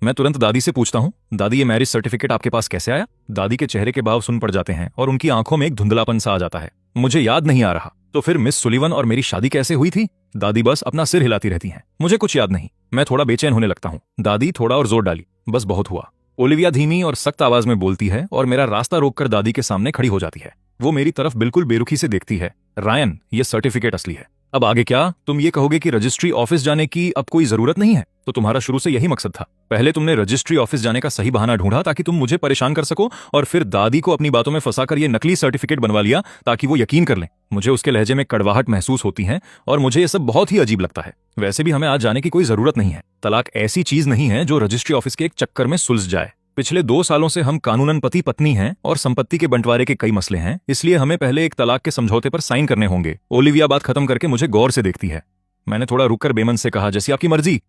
मैं तुरंत दादी से पूछता हूँ, दादी ये मैरिज सर्टिफिकेट आपके पास कैसे आया? दादी के चेहरे के भाव सुन पड़ जाते हैं और उनकी आंखों में एक धुंधलापन सा आ जाता है। मुझे याद नहीं आ रहा। तो फिर मिस सुलिवन और मेरी शादी कैसे हुई थी? दादी बस अपना सिर हिलाती रहती हैं। मुझे कुछ याद नहीं। मैं थोड़ा बेचैन होने लगता हूँ। दादी थोड़ा और जोर डाली, बस बहुत हुआ। ओलिविया धीमी और सख्त आवाज में बोलती है और मेरा रास्ता रोककर दादी के सामने खड़ी हो जाती है। वो मेरी तरफ बिल्कुल बेरुखी से देखती है। रायन, ये सर्टिफिकेट असली है। अब आगे क्या? तुम ये कहोगे कि रजिस्ट्री ऑफिस जाने की अब कोई जरूरत नहीं है? तो तुम्हारा शुरू से यही मकसद था। पहले तुमने रजिस्ट्री ऑफिस जाने का सही बहाना ढूंढा ताकि तुम मुझे परेशान कर सको, और फिर दादी को अपनी बातों में फंसाकर ये नकली सर्टिफिकेट बनवा लिया ताकि वो यकीन कर लें। मुझे उसके लहजे में कड़वाहट महसूस होती है और मुझे ये सब बहुत ही अजीब लगता है। वैसे भी हमें आज जाने की कोई जरूरत नहीं है। तलाक ऐसी चीज नहीं है जो रजिस्ट्री ऑफिस के एक चक्कर में सुलझ जाए। पिछले 2 सालों से हम कानूनन पति पत्नी हैं और संपत्ति के बंटवारे के कई मसले हैं, इसलिए हमें पहले एक तलाक के समझौते पर साइन करने होंगे। ओलिविया बात खत्म करके मुझे गौर से देखती है। मैंने थोड़ा रुककर बेमन से कहा, जैसी आपकी मर्जी।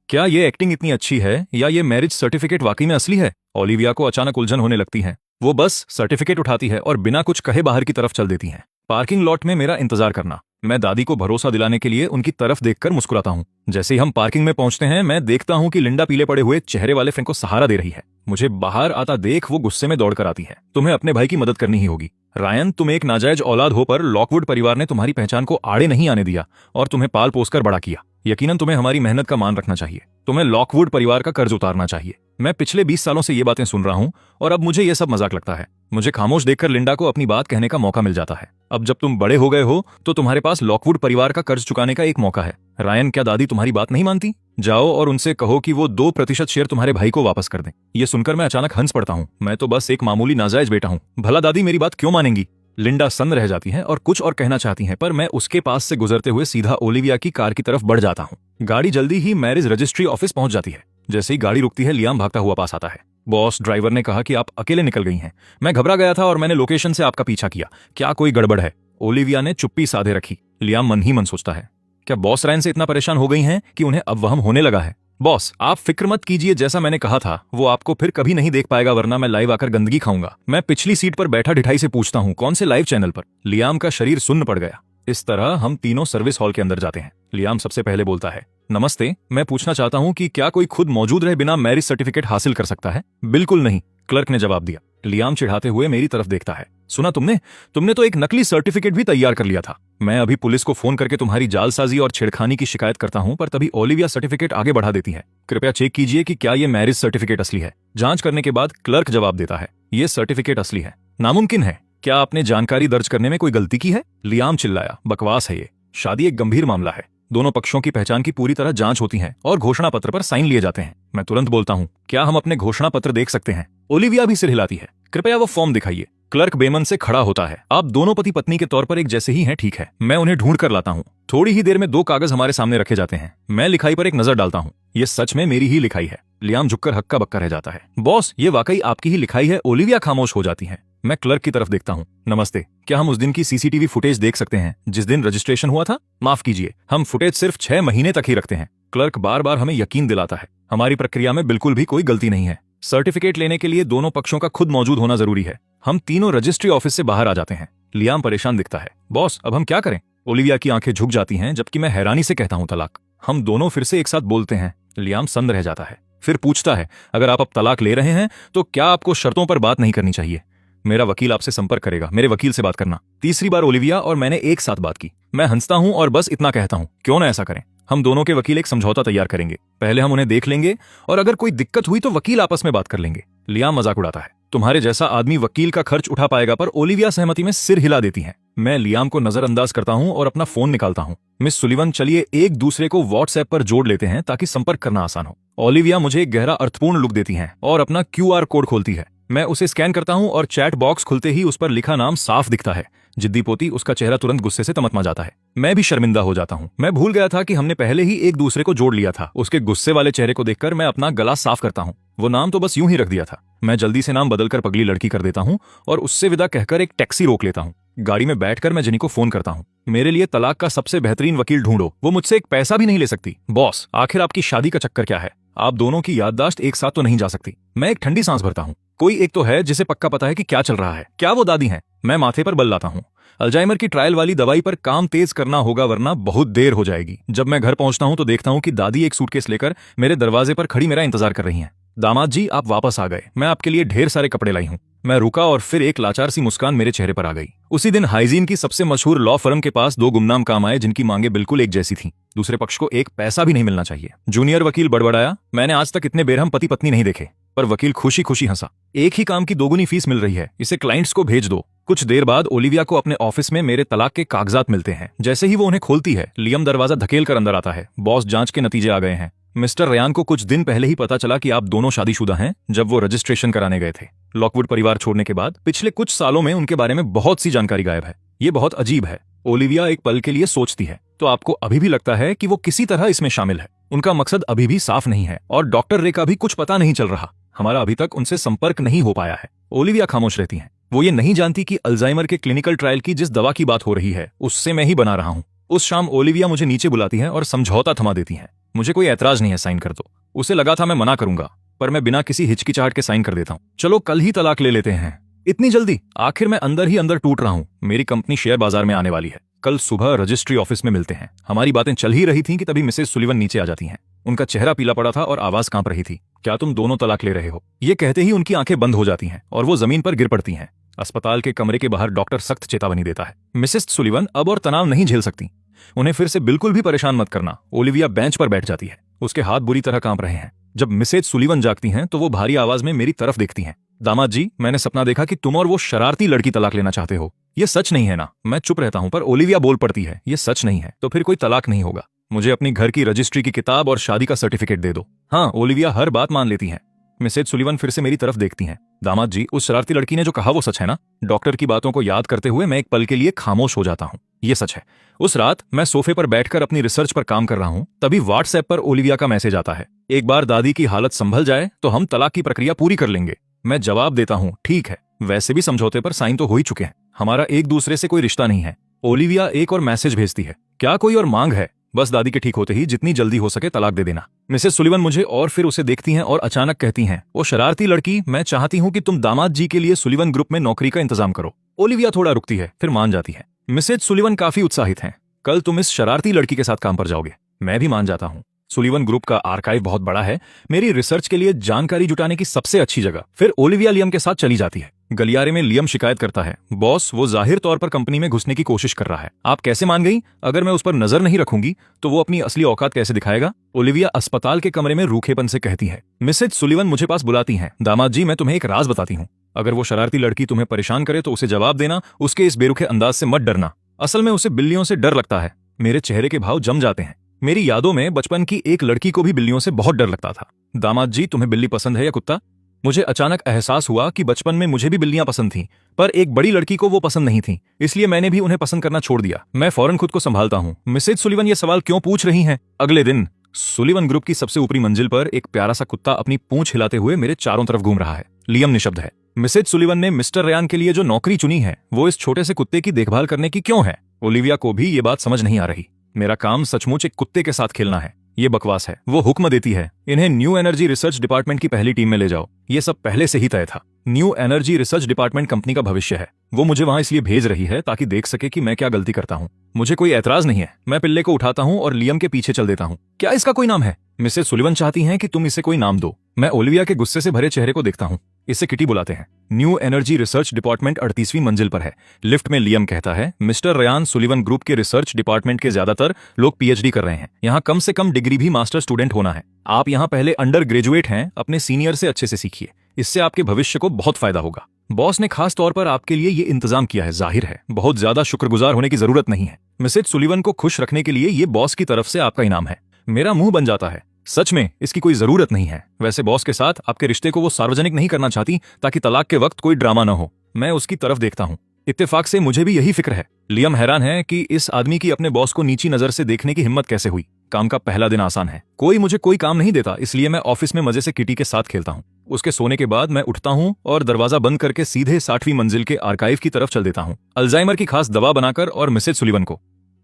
क्या ये एक्टिंग इतनी अच्छी है या ये मैरिज सर्टिफिकेट वाकई में असली है? ओलिविया को अचानक उलझन होने लगती है। वो बस सर्टिफिकेट उठाती है और बिना कुछ कहे बाहर की तरफ चल देती है। पार्किंग लॉट में मेरा इंतजार करना। मैं दादी को भरोसा दिलाने के लिए उनकी तरफ देखकर मुस्कुराता हूँ। जैसे ही हम पार्किंग में पहुंचते हैं, मैं देखता हूँ कि लिंडा पीले पड़े हुए चेहरे वाले फ्रैंक को सहारा दे रही है। मुझे बाहर आता देख वो गुस्से में दौड़कर आती है। तुम्हें अपने भाई की मदद करनी ही होगी। रायन, तुम एक नाजायज औलाद हो, पर लॉकवुड परिवार ने तुम्हारी पहचान को आड़े नहीं आने दिया और तुम्हें पाल पोसकर बड़ा किया। यकीनन तुम्हें हमारी मेहनत का मान रखना चाहिए। तुम्हें लॉकवुड परिवार का कर्ज उतारना चाहिए। मैं पिछले 20 सालों से ये बातें सुन रहा हूँ और अब मुझे ये सब मजाक लगता है। मुझे खामोश देखकर लिंडा को अपनी बात कहने का मौका मिल जाता है। अब जब तुम बड़े हो गए हो तो तुम्हारे पास लॉकवुड परिवार का कर्ज चुकाने का एक मौका है। रायन, क्या दादी तुम्हारी बात नहीं मानती? जाओ और उनसे कहो कि वो 2% शेयर तुम्हारे भाई को वापस कर दें। ये सुनकर मैं अचानक हंस पड़ता हूँ। मैं तो बस एक मामूली नाजायज बेटा हूँ। भला दादी मेरी बात क्यों मानेंगी? लिंडा सन्न रह जाती है और कुछ और कहना चाहती हैं, पर मैं उसके पास से गुजरते हुए सीधा ओलिविया की कार की तरफ बढ़ जाता हूँ। गाड़ी जल्दी ही मैरिज रजिस्ट्री ऑफिस पहुंच जाती है। जैसे ही गाड़ी रुकती है, लियाम भागता हुआ पास आता है। बॉस, ड्राइवर ने कहा कि आप अकेले निकल गई हैं। मैं घबरा गया था और मैंने लोकेशन से आपका पीछा किया। क्या कोई गड़बड़ है? ओलिविया ने चुप्पी साधे रखी। लियाम मन ही मन सोचता है, क्या बॉस रायन से इतना परेशान हो गई हैं कि उन्हें अब वहम होने लगा है? बॉस, आप फिक्र मत कीजिए, जैसा मैंने कहा था वो आपको फिर कभी नहीं देख पाएगा, वरना मैं लाइव आकर गंदगी खाऊंगा। मैं पिछली सीट पर बैठा ढिठाई से पूछता हूँ, कौन से लाइव चैनल पर? लियाम का शरीर सुन्न पड़ गया। इस तरह हम तीनों सर्विस हॉल के अंदर जाते हैं। लियाम सबसे पहले बोलता है, नमस्ते, मैं पूछना चाहता हूँ कि क्या कोई खुद मौजूद रहे बिना मैरिज सर्टिफिकेट हासिल कर सकता है? बिल्कुल नहीं, क्लर्क ने जवाब दिया। लियाम चिढ़ाते हुए मेरी तरफ देखता है। सुना तुमने? तुमने तो एक नकली सर्टिफिकेट भी तैयार कर लिया था। मैं अभी पुलिस को फोन करके तुम्हारी जालसाजी और छेड़खानी की शिकायत करता हूं, पर तभी ओलिविया सर्टिफिकेट आगे बढ़ा देती है। कृपया चेक कीजिए कि क्या ये मैरिज सर्टिफिकेट असली है। जांच करने के बाद क्लर्क जवाब देता है, ये सर्टिफिकेट असली है। नामुमकिन है। क्या आपने जानकारी दर्ज करने में कोई गलती की है? लियाम चिल्लाया, बकवास है ये। शादी एक गंभीर मामला है। दोनों पक्षों की पहचान की पूरी तरह जांच होती है और घोषणा पत्र पर साइन लिए जाते हैं। मैं तुरंत बोलता हूँ, क्या हम अपने घोषणा पत्र देख सकते हैं? ओलिविया भी सिर हिलाती है। कृपया वो फॉर्म दिखाइए। क्लर्क बेमन से खड़ा होता है। आप दोनों पति पत्नी के तौर पर एक जैसे ही हैं, ठीक है? मैं उन्हें ढूंढ कर लाता हूँ। थोड़ी ही देर में 2 कागज हमारे सामने रखे जाते हैं। मैं लिखाई पर एक नजर डालता हूँ। ये सच में मेरी ही लिखाई है। लियाम झुककर हक्का बक्का रह जाता है। बॉस, ये वाकई आपकी ही लिखाई है। ओलिविया खामोश हो जाती है। मैं क्लर्क की तरफ देखता हूँ। नमस्ते, क्या हम उस दिन की सीसीटीवी फुटेज देख सकते हैं जिस दिन रजिस्ट्रेशन हुआ था? माफ कीजिए, हम फुटेज सिर्फ 6 महीने तक ही रखते हैं। क्लर्क बार बार हमें यकीन दिलाता है, हमारी प्रक्रिया में बिल्कुल भी कोई गलती नहीं है। सर्टिफिकेट लेने के लिए दोनों पक्षों का खुद मौजूद होना जरूरी है। हम तीनों रजिस्ट्री ऑफिस से बाहर आ जाते हैं। लियाम परेशान दिखता है। बॉस, अब हम क्या करें? ओलिविया की आंखें झुक जाती हैं, जबकि मैं हैरानी से कहता हूँ, तलाक। हम दोनों फिर से एक साथ बोलते हैं। लियाम सन्न रह जाता है, फिर पूछता है, अगर आप अब तलाक ले रहे हैं तो क्या आपको शर्तों पर बात नहीं करनी चाहिए? मेरा वकील आपसे संपर्क करेगा, मेरे वकील से बात करना। तीसरी बार ओलिविया और मैंने एक साथ बात की। मैं हंसता हूं और बस इतना कहता हूं, क्यों ना ऐसा करें? हम दोनों के वकील एक समझौता तैयार करेंगे। पहले हम उन्हें देख लेंगे और अगर कोई दिक्कत हुई तो वकील आपस में बात कर लेंगे। लियाम मजाक उड़ाता है, तुम्हारे जैसा आदमी वकील का खर्च उठा पाएगा, पर ओलिविया सहमति में सिर हिला देती है। मैं लियाम को नजरअंदाज करता हूं और अपना फोन निकालता हूं। मिस सुलिवन, चलिए एक दूसरे को व्हाट्सएप पर जोड़ लेते हैं ताकि संपर्क करना आसान हो। ओलिविया मुझे एक गहरा अर्थपूर्ण लुक देती है और अपना QR कोड खोलती है। मैं उसे स्कैन करता हूं और चैट बॉक्स खुलते ही उस पर लिखा नाम साफ दिखता है। जिद्दी पोती। उसका चेहरा तुरंत गुस्से से तमतमा जाता है। मैं भी शर्मिंदा हो जाता हूं। मैं भूल गया था कि हमने पहले ही एक दूसरे को जोड़ लिया था। उसके गुस्से वाले चेहरे को देखकर मैं अपना गला साफ करता हूं। वो नाम तो बस यूं ही रख दिया था। मैं जल्दी से नाम बदलकर पगली लड़की कर देता हूं और उससे विदा कहकर एक टैक्सी रोक लेता हूं। गाड़ी में बैठकर मैं जिनी को फोन करता हूं, मेरे लिए तलाक का सबसे बेहतरीन वकील ढूंढो। वो मुझसे एक पैसा भी नहीं ले सकती। बॉस, आखिर आपकी शादी का चक्कर क्या है? आप दोनों की याददाश्त एक साथ तो नहीं जा सकती। मैं एक ठंडी सांस भरता हूं। कोई एक तो है जिसे पक्का पता है कि क्या चल रहा है। क्या वो दादी हैं? मैं माथे पर बल लाता हूं। अल्जाइमर की ट्रायल वाली दवाई पर काम तेज करना होगा वरना बहुत देर हो जाएगी। जब मैं घर पहुंचता हूं तो देखता हूं कि दादी एक सूटकेस लेकर मेरे दरवाजे पर खड़ी मेरा इंतजार कर रही हैं। दामाद जी, आप वापस आ गए, मैं आपके लिए ढेर सारे कपड़े लाई हूं। मैं रुका और फिर एक लाचार सी मुस्कान मेरे चेहरे पर आ गई। उसी दिन हाइजीन की सबसे मशहूर लॉ फर्म के पास दो गुमनाम काम आए जिनकी मांगे बिल्कुल एक जैसी थीं। दूसरे पक्ष को एक पैसा भी नहीं मिलना चाहिए। जूनियर वकील बड़बड़ाया, मैंने आज तक इतने बेरहम पति पत्नी नहीं देखे। पर वकील खुशी खुशी हंसा, एक ही काम की दोगुनी फीस मिल रही है, इसे क्लाइंट्स को भेज दो। कुछ देर बाद ओलिविया को अपने ऑफिस में मेरे तलाक के कागजात मिलते हैं। जैसे ही वो उन्हें खोलती है, लियम दरवाजा धकेल कर अंदर आता है। बॉस, जांच के नतीजे आ गए हैं। मिस्टर रयान को कुछ दिन पहले ही पता चला कि आप दोनों शादीशुदा हैं जब वो रजिस्ट्रेशन कराने गए थे। लॉकवुड परिवार छोड़ने के बाद पिछले कुछ सालों में उनके बारे में बहुत सी जानकारी गायब है। ये बहुत अजीब है। ओलिविया एक पल के लिए सोचती है, तो आपको अभी भी लगता है कि वो किसी तरह इसमें शामिल है? उनका मकसद अभी भी साफ नहीं है और डॉक्टर रे का भी कुछ पता नहीं चल रहा। हमारा अभी तक उनसे संपर्क नहीं हो पाया है। ओलिविया खामोश रहती हैं। वो ये नहीं जानती कि अल्जाइमर के क्लिनिकल ट्रायल की जिस दवा की बात हो रही है उससे मैं ही बना रहा हूँ। उस शाम ओलिविया मुझे नीचे बुलाती है और समझौता थमा देती है। मुझे कोई ऐतराज नहीं है, साइन कर दो। उसे लगा था मैं मना करूंगा, पर मैं बिना किसी हिचकिचाहट के साइन कर देता हूँ। चलो कल ही तलाक ले लेते हैं। इतनी जल्दी? आखिर मैं अंदर ही अंदर टूट रहा हूँ। मेरी कंपनी शेयर बाजार में आने वाली है। कल सुबह रजिस्ट्री ऑफिस में मिलते हैं। हमारी बातें चल ही रही थीं कि तभी मिसेस सुलिवन नीचे आ जाती हैं। उनका चेहरा पीला पड़ा था और आवाज कांप रही थी। क्या तुम दोनों तलाक ले रहे हो? ये कहते ही उनकी आंखें बंद हो जाती हैं और वो जमीन पर गिर पड़ती हैं। अस्पताल के कमरे के बाहर डॉक्टर सख्त चेतावनी देता है, मिसेस सुलिवन अब और तनाव नहीं झेल सकती। उन्हें फिर से बिल्कुल भी परेशान मत करना। ओलिविया बेंच पर बैठ जाती है। उसके हाथ बुरी तरह कांप रहे हैं। जब मिसेज सुलिवन जागती हैं तो वो भारी आवाज में मेरी तरफ देखती हैं। दामाद जी, मैंने सपना देखा कि तुम और वो शरारती लड़की तलाक लेना चाहते हो। ये सच नहीं है ना? मैं चुप रहता हूं पर ओलिविया बोल पड़ती है, ये सच नहीं है तो फिर कोई तलाक नहीं होगा। मुझे अपनी घर की रजिस्ट्री की किताब और शादी का सर्टिफिकेट दे दो। हाँ, ओलिविया हर बात मान लेती है। मिसेज सुलिवन फिर से मेरी तरफ देखती हैं। दामाद जी, उस शरारती लड़की ने जो कहा वो सच है ना? डॉक्टर की बातों को याद करते हुए मैं एक पल के लिए खामोश हो जाता हूँ। ये सच है। उस रात मैं सोफे पर बैठकर अपनी रिसर्च पर काम कर रहा हूँ, तभी व्हाट्सएप पर ओलिविया का मैसेज आता है, एक बार दादी की हालत संभल जाए तो हम तलाक की प्रक्रिया पूरी कर लेंगे। मैं जवाब देता हूँ, ठीक है। वैसे भी समझौते पर साइन तो हो ही चुके हैं। हमारा एक दूसरे से कोई रिश्ता नहीं है। ओलिविया एक और मैसेज भेजती है, क्या कोई और मांग है? बस दादी के ठीक होते ही जितनी जल्दी हो सके तलाक दे देना। मिसेस सुलिवन मुझे और फिर उसे देखती हैं और अचानक कहती हैं, ओ शरारती लड़की, मैं चाहती हूँ कि तुम दामाद जी के लिए सुलिवन ग्रुप में नौकरी का इंतजाम करो। ओलिविया थोड़ा रुकती है, फिर मान जाती है। मिसेज सुलिवन काफी उत्साहित हैं। कल तुम इस शरारती लड़की के साथ काम पर जाओगे। मैं भी मान जाता हूँ। सुलिवन ग्रुप का आर्काइव बहुत बड़ा है, मेरी रिसर्च के लिए जानकारी जुटाने की सबसे अच्छी जगह। फिर ओलिविया लियम के साथ चली जाती है। गलियारे में लियम शिकायत करता है, बॉस, वो जाहिर तौर पर कंपनी में घुसने की कोशिश कर रहा है। आप कैसे मान गई? अगर मैं उस पर नजर नहीं रखूंगी तो वो अपनी असली औकात कैसे दिखाएगा? ओलिविया अस्पताल के कमरे में रूखेपन से कहती है। मिसेज सुलिवन मुझे पास बुलाती हैं। दामाद जी, मैं तुम्हें एक राज बताती हूँ। अगर वो शरारती लड़की तुम्हें परेशान करे तो उसे जवाब देना, उसके इस बेरुखे अंदाज से मत डरना। असल में उसे बिल्लियों से डर लगता है। मेरे चेहरे के भाव जम जाते हैं। मेरी यादों में बचपन की एक लड़की को भी बिल्लियों से बहुत डर लगता था। दामाद जी, तुम्हें बिल्ली पसंद है या कुत्ता? मुझे अचानक एहसास हुआ कि बचपन में मुझे भी बिल्लियां पसंद थीं, पर एक बड़ी लड़की को वो पसंद नहीं थीं, इसलिए मैंने भी उन्हें पसंद करना छोड़ दिया। मैं फौरन खुद को संभालता हूँ। मिसेज सुलिवन ये सवाल क्यों पूछ रही हैं? अगले दिन सुलिवन ग्रुप की सबसे ऊपरी मंजिल पर एक प्यारा सा कुत्ता अपनी पूंछ हिलाते हुए मेरे चारों तरफ घूम रहा है। लियम निशब्द है। मिसेज सुलिवन ने मिस्टर रयान के लिए जो नौकरी चुनी है वो इस छोटे से कुत्ते की देखभाल करने की क्यों है? ओलिविया को भी ये बात समझ नहीं आ रही। मेरा काम सचमुच एक कुत्ते के साथ खेलना है। ये बकवास है। वो हुक्म देती है, इन्हें न्यू एनर्जी रिसर्च डिपार्टमेंट की पहली टीम में ले जाओ। ये सब पहले से ही तय था। New energy research department company का भविष्य है। वो मुझे वहां इसलिए भेज रही है ताकि देख सके कि मैं क्या गलती करता हूँ। मुझे कोई ऐतराज नहीं है। मैं पिल्ले को उठाता हूँ और लियम के पीछे चल देता हूँ। क्या इसका कोई नाम है? मिसेज सुलिवन चाहती हैं कि तुम इसे कोई नाम दो। मैं ओलिविया के गुस्से से भरे चेहरे को देखता हूँ। इसे किटी बुलाते हैं। न्यू एनर्जी रिसर्च डिपार्टमेंट 38वीं मंजिल पर है। लिफ्ट में लियम कहता है, मिस्टर रयान, सुलिवन ग्रुप के रिसर्च डिपार्टमेंट के ज्यादातर लोग पीएचडी कर रहे हैं। यहाँ कम से कम डिग्री भी मास्टर स्टूडेंट होना है। आप यहाँ पहले अंडर ग्रेजुएट हैं। अपने सीनियर से अच्छे से सीखिए, इससे आपके भविष्य को बहुत फायदा होगा। बॉस ने खास तौर पर आपके लिए ये इंतजाम किया है। जाहिर है बहुत ज्यादा शुक्रगुजार होने की जरूरत नहीं है। मिसेज सुलिवन को खुश रखने के लिए ये बॉस की तरफ से आपका इनाम है। मेरा मुंह बन जाता है। सच में इसकी कोई जरूरत नहीं है। वैसे बॉस के साथ आपके रिश्ते को वो सार्वजनिक नहीं करना चाहती ताकि तलाक के वक्त कोई ड्रामा न हो। मैं उसकी तरफ देखता हूँ। इत्तेफाक से मुझे भी यही फिक्र है। लियम हैरान है कि इस आदमी की अपने बॉस को नीची नजर से देखने की हिम्मत कैसे हुई। काम का पहला दिन आसान है। कोई मुझे कोई काम नहीं देता, इसलिए मैं ऑफिस में मजे से किटी के साथ खेलता हूँ। उसके सोने के बाद मैं उठता हूँ और दरवाजा बंद करके सीधे 60वीं मंजिल के आर्काइव की तरफ चल देता हूँ। अल्जाइमर की खास दवा बनाकर और मिसेज सुलिवन को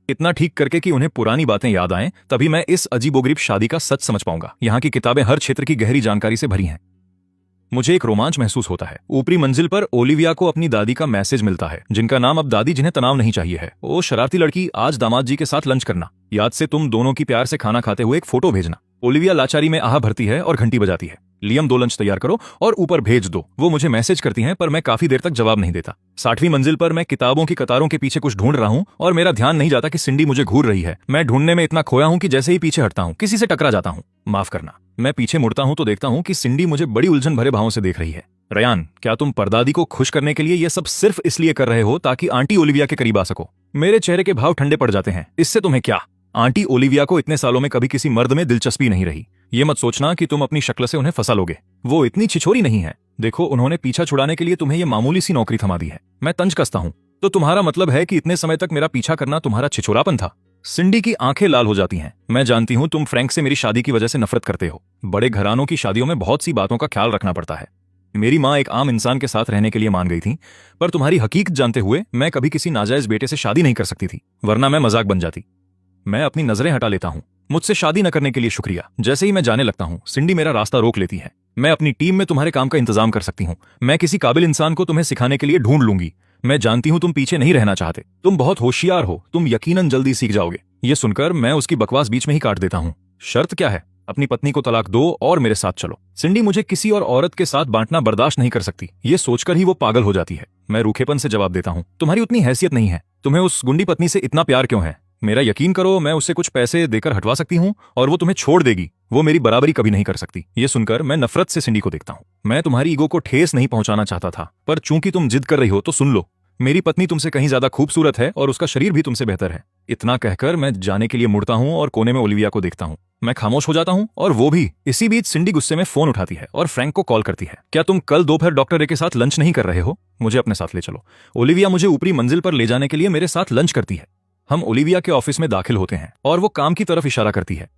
इतना ठीक करके कि उन्हें पुरानी बातें याद आएं, तभी मैं इस अजीबोगरीब शादी का सच समझ पाऊंगा। यहाँ की किताबें हर क्षेत्र की गहरी जानकारी से भरी हैं। मुझे एक रोमांच महसूस होता है। ऊपरी मंजिल पर ओलिविया को अपनी दादी का मैसेज मिलता है, जिनका नाम अब दादी जिन्हें तनाव नहीं चाहिए है। ओ शरारती लड़की, आज दामाद जी के साथ लंच करना। याद से तुम दोनों की प्यार से खाना खाते हुए एक फोटो भेजना। ओलिविया लाचारी में आह भरती है और घंटी बजाती है। लियम, 2 लंच तैयार करो और ऊपर भेज दो। वो मुझे मैसेज करती हैं, पर मैं काफी देर तक जवाब नहीं देता। 60वीं मंजिल पर मैं किताबों की कतारों के पीछे कुछ ढूंढ रहा हूँ और मेरा ध्यान नहीं जाता कि सिंडी मुझे घूर रही है। मैं ढूंढने में इतना खोया हूँ कि जैसे ही पीछे हटता हूँ किसी से टकरा जाता हूँ। माफ करना। मैं पीछे मुड़ता हूँ तो देखता हूँ कि सिंडी मुझे बड़ी उलझन भरे भावों से देख रही है। रयान, क्या तुम परदादी को खुश करने के लिए ये सब सिर्फ इसलिए कर रहे हो ताकि आंटी ओलिविया के करीब आ सको? मेरे चेहरे के भाव ठंडे पड़ जाते हैं। इससे तुम्हें क्या? आंटी ओलिविया को इतने सालों में कभी किसी मर्द में दिलचस्पी नहीं रही। ये मत सोचना कि तुम अपनी शक्ल से उन्हें फंसा लोगे। वो इतनी छिछोरी नहीं है। देखो, उन्होंने पीछा छुड़ाने के लिए तुम्हें ये मामूली सी नौकरी थमा दी है। मैं तंज कसता हूँ। तो तुम्हारा मतलब है कि इतने समय तक मेरा पीछा करना तुम्हारा छिछोरापन था? सिंडी की आंखें लाल हो जाती हैं। मैं जानती हूँ तुम फ्रैंक से मेरी शादी की वजह से नफरत करते हो। बड़े घरानों की शादियों में बहुत सी बातों का ख्याल रखना पड़ता है। मेरी माँ एक आम इंसान के साथ रहने के लिए मान गई थी, पर तुम्हारी हकीकत जानते हुए मैं कभी किसी नाजायज बेटे से शादी नहीं कर सकती थी, वरना मैं मजाक बन जाती। मैं अपनी नजरें हटा लेता हूँ। मुझसे शादी न करने के लिए शुक्रिया। जैसे ही मैं जाने लगता हूँ, सिंडी मेरा रास्ता रोक लेती है। मैं अपनी टीम में तुम्हारे काम का इंतजाम कर सकती हूँ। मैं किसी काबिल इंसान को तुम्हें सिखाने के लिए ढूंढ लूंगी। मैं जानती हूँ तुम पीछे नहीं रहना चाहते। तुम बहुत होशियार हो। तुम यकीनन जल्दी सीख जाओगे। ये सुनकर मैं उसकी बकवास बीच में ही काट देता हूँ। शर्त क्या है? अपनी पत्नी को तलाक दो और मेरे साथ चलो। सिंडी मुझे किसी और औरत के साथ बांटना बर्दाश्त नहीं कर सकती। ये सोचकर ही वो पागल हो जाती है। मैं रूखेपन से जवाब देता हूँ, तुम्हारी उतनी हैसियत नहीं है। तुम्हें उस गुंडी पत्नी से इतना प्यार क्यों है? मेरा यकीन करो, मैं उससे कुछ पैसे देकर हटवा सकती हूँ और वो तुम्हें छोड़ देगी। वो मेरी बराबरी कभी नहीं कर सकती। ये सुनकर मैं नफरत से सिंडी को देखता हूँ। मैं तुम्हारी ईगो को ठेस नहीं पहुंचाना चाहता था, पर चूंकि तुम जिद कर रही हो तो सुन लो। मेरी पत्नी तुमसे कहीं ज्यादा खूबसूरत है और उसका शरीर भी तुमसे बेहतर है। इतना कहकर मैं जाने के लिए मुड़ता हूँ और कोने में ओलिविया को देखता हूँ। मैं खामोश हो जाता हूँ और वो भी। इसी बीच सिंडी गुस्से में फोन उठाती है और फ्रैंक को कॉल करती है। क्या तुम कल दोपहर डॉक्टर रे के साथ लंच नहीं कर रहे हो? मुझे अपने साथ ले चलो। ओलिविया मुझे ऊपरी मंजिल पर ले जाने के लिए मेरे साथ लंच करती है। हम ओलिविया के ऑफिस में दाखिल होते हैं और वो काम की तरफ इशारा करती है।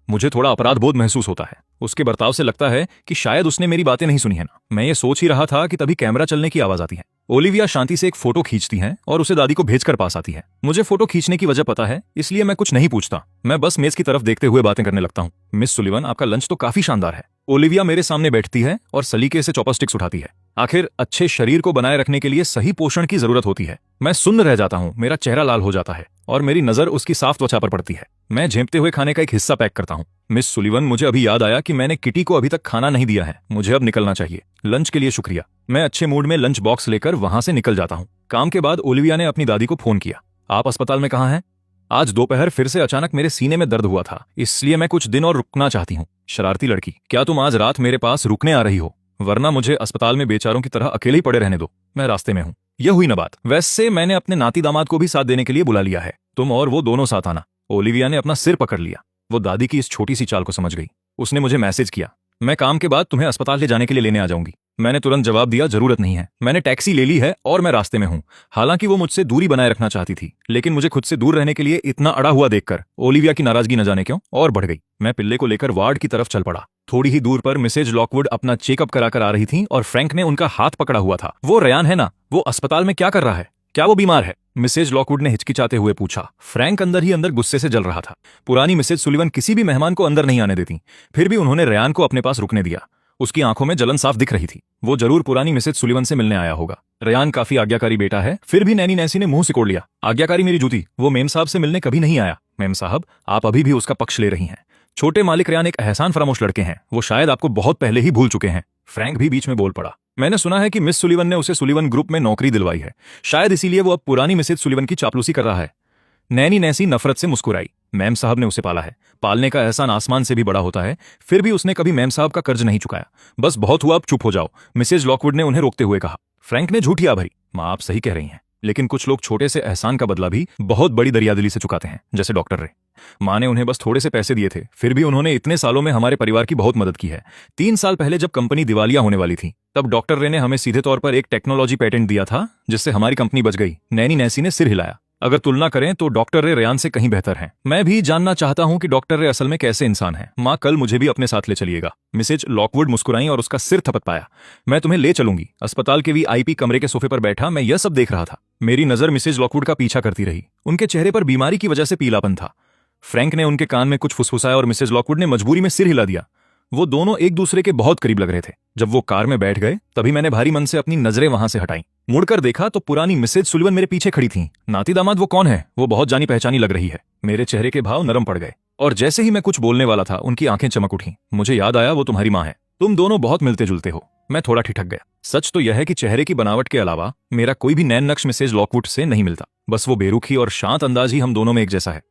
मुझे थोड़ा अपराध बोध महसूस होता है। उसके बर्ताव से लगता है कि शायद उसने मेरी बातें नहीं सुनी है ना। मैं ये सोच ही रहा था कि तभी कैमरा चलने की आवाज आती है। ओलिविया शांति से एक फोटो खींचती हैं और उसे दादी को भेजकर पास आती है। मुझे फोटो खींचने की वजह पता है, इसलिए मैं कुछ नहीं पूछता। मैं बस मेज की तरफ देखते हुए बातें करने लगता हूँ। मिस सुलिवन, आपका लंच तो काफी शानदार है। ओलिविया मेरे सामने बैठती है और सलीके से चॉपस्टिक्स उठाती है। आखिर अच्छे शरीर को बनाए रखने के लिए सही पोषण की जरूरत होती है। मैं सुन्न रह जाता हूँ। मेरा चेहरा लाल हो जाता है और मेरी नजर उसकी साफ त्वचा पर पड़ती है। मैं झेंपते हुए खाने का एक हिस्सा पैक करता हूँ। मिस सुलिवन, मुझे अभी याद आया कि मैंने किटी को अभी तक खाना नहीं दिया है। मुझे अब निकलना चाहिए। लंच के लिए शुक्रिया। मैं अच्छे मूड में लंच बॉक्स लेकर वहां से निकल जाता हूँ। काम के बाद ओलिविया ने अपनी दादी को फोन किया। आप अस्पताल में कहाँ हैं? आज दोपहर फिर से अचानक मेरे सीने में दर्द हुआ था, इसलिए मैं कुछ दिन और रुकना चाहती हूँ। शरारती लड़की, क्या तुम आज रात मेरे पास रुकने आ रही हो? वरना मुझे अस्पताल में बेचारों की तरह अकेले ही पड़े रहने दो। मैं रास्ते में हूँ। यह हुई न बात। वैसे मैंने अपने नाती दामाद को भी साथ देने के लिए बुला लिया है। तुम और वो दोनों साथ आना। ओलिविया ने अपना सिर पकड़ लिया। वो दादी की इस छोटी सी चाल को समझ गई। उसने मुझे मैसेज किया, मैं काम के बाद तुम्हें अस्पताल ले जाने के लिए लेने आ जाऊंगी। मैंने तुरंत जवाब दिया, जरूरत नहीं है। मैंने टैक्सी ले ली है और मैं रास्ते में हूँ। हालांकि वो मुझसे दूरी बनाए रखना चाहती थी, लेकिन मुझे खुद से दूर रहने के लिए इतना अड़ा हुआ देखकर ओलिविया की नाराजगी न जाने क्यों और बढ़ गई। मैं पिल्ले को लेकर वार्ड की तरफ चल पड़ा। थोड़ी ही दूर पर मिसेज लॉकवुड अपना चेकअप कराकर आ रही थी और फ्रैंक ने उनका हाथ पकड़ा हुआ था। वो रयान है ना? वो अस्पताल में क्या कर रहा है? क्या वो बीमार है? मिसेज लॉकवुड ने हिचकिचाते हुए पूछा। फ्रैंक अंदर ही अंदर गुस्से से जल रहा था। पुरानी मिसेज सुलिवन किसी भी मेहमान को अंदर नहीं आने देती, फिर भी उन्होंने रयान को अपने पास रुकने दिया। उसकी आंखों में जलन साफ दिख रही थी। वो जरूर पुरानी मिसेज सुलिवन से मिलने आया होगा। रयान काफी आज्ञाकारी बेटा है, फिर भी नैनी नैसी ने मुंह सिकोड़ लिया। आज्ञाकारी मेरी जूती, वो मेम साहब से मिलने कभी नहीं आया। मेम साहब, आप अभी भी उसका पक्ष ले रही हैं। छोटे मालिक रयान एक एहसान फरामोश लड़के हैं। वो शायद आपको बहुत पहले ही भूल चुके हैं। फ्रैंक भी बीच में बोल पड़ा। मैंने सुना है कि मिस सुलिवन ने उसे सुलिवन ग्रुप में नौकरी दिलवाई है। शायद इसीलिए वो अब पुरानी मिसेज सुलिवन की चापलूसी कर रहा है। नैनी नैसी नफरत से मुस्कुराई। मैम साहब ने उसे पाला है। पालने का एहसान आसमान से भी बड़ा होता है। फिर भी उसने कभी मैम साहब का कर्ज नहीं चुकाया। बस बहुत हुआ, अब चुप हो जाओ, मिसेज लॉकवुड ने उन्हें रोकते हुए कहा। फ्रैंक ने झूठिया भरी। माँ, आप सही कह रही हैं, लेकिन कुछ लोग छोटे से एहसान का बदला भी बहुत बड़ी दरियादिली से चुकाते हैं, जैसे डॉक्टर रे। माँ ने उन्हें बस थोड़े से पैसे दिए थे, फिर भी उन्होंने इतने सालों में हमारे परिवार की बहुत मदद की है। 3 साल पहले जब कंपनी दिवालिया होने वाली थी, तब डॉक्टर रे ने हमें सीधे तौर पर एक टेक्नोलॉजी पेटेंट दिया था, जिससे हमारी कंपनी बच गई। नैनी नैसी ने सिर हिलाया। अगर तुलना करें तो डॉक्टर रे रयान से कहीं बेहतर हैं। मैं भी जानना चाहता हूं कि डॉक्टर रे असल में कैसे इंसान हैं। माँ, कल मुझे भी अपने साथ ले चलिएगा। मिसेज लॉकवुड मुस्कुराई और उसका सिर थपथपाया। मैं तुम्हें ले चलूंगी। अस्पताल के VIP कमरे के सोफे पर बैठा मैं यह सब देख रहा था। मेरी नजर मिसेज लॉकवुड का पीछा करती रही। उनके चेहरे पर बीमारी की वजह से पीलापन था। फ्रैंक ने उनके कान में कुछ फुसफुसाया और मिसेज लॉकवुड ने मजबूरी में सिर हिला दिया। वो दोनों एक दूसरे के बहुत करीब लग रहे थे। जब वो कार में बैठ गए तभी मैंने भारी मन से अपनी नजरें वहां से हटाई। मुड़कर देखा तो पुरानी मिसेज सुलिवन मेरे पीछे खड़ी थी। नाती दामाद वो कौन है? वो बहुत जानी पहचानी लग रही है। मेरे चेहरे के भाव नरम पड़ गए और जैसे ही मैं कुछ बोलने वाला था उनकी आंखें चमक उठी। मुझे याद आया वो तुम्हारी माँ है। तुम दोनों बहुत मिलते जुलते हो। मैं थोड़ा ठिठक गया। सच तो यह है कि चेहरे की बनावट के अलावा मेरा कोई भी नैन नक्श मिसेज लॉकवुड से नहीं मिलता। बस वो बेरुखी और शांत अंदाज ही हम दोनों में एक जैसा है।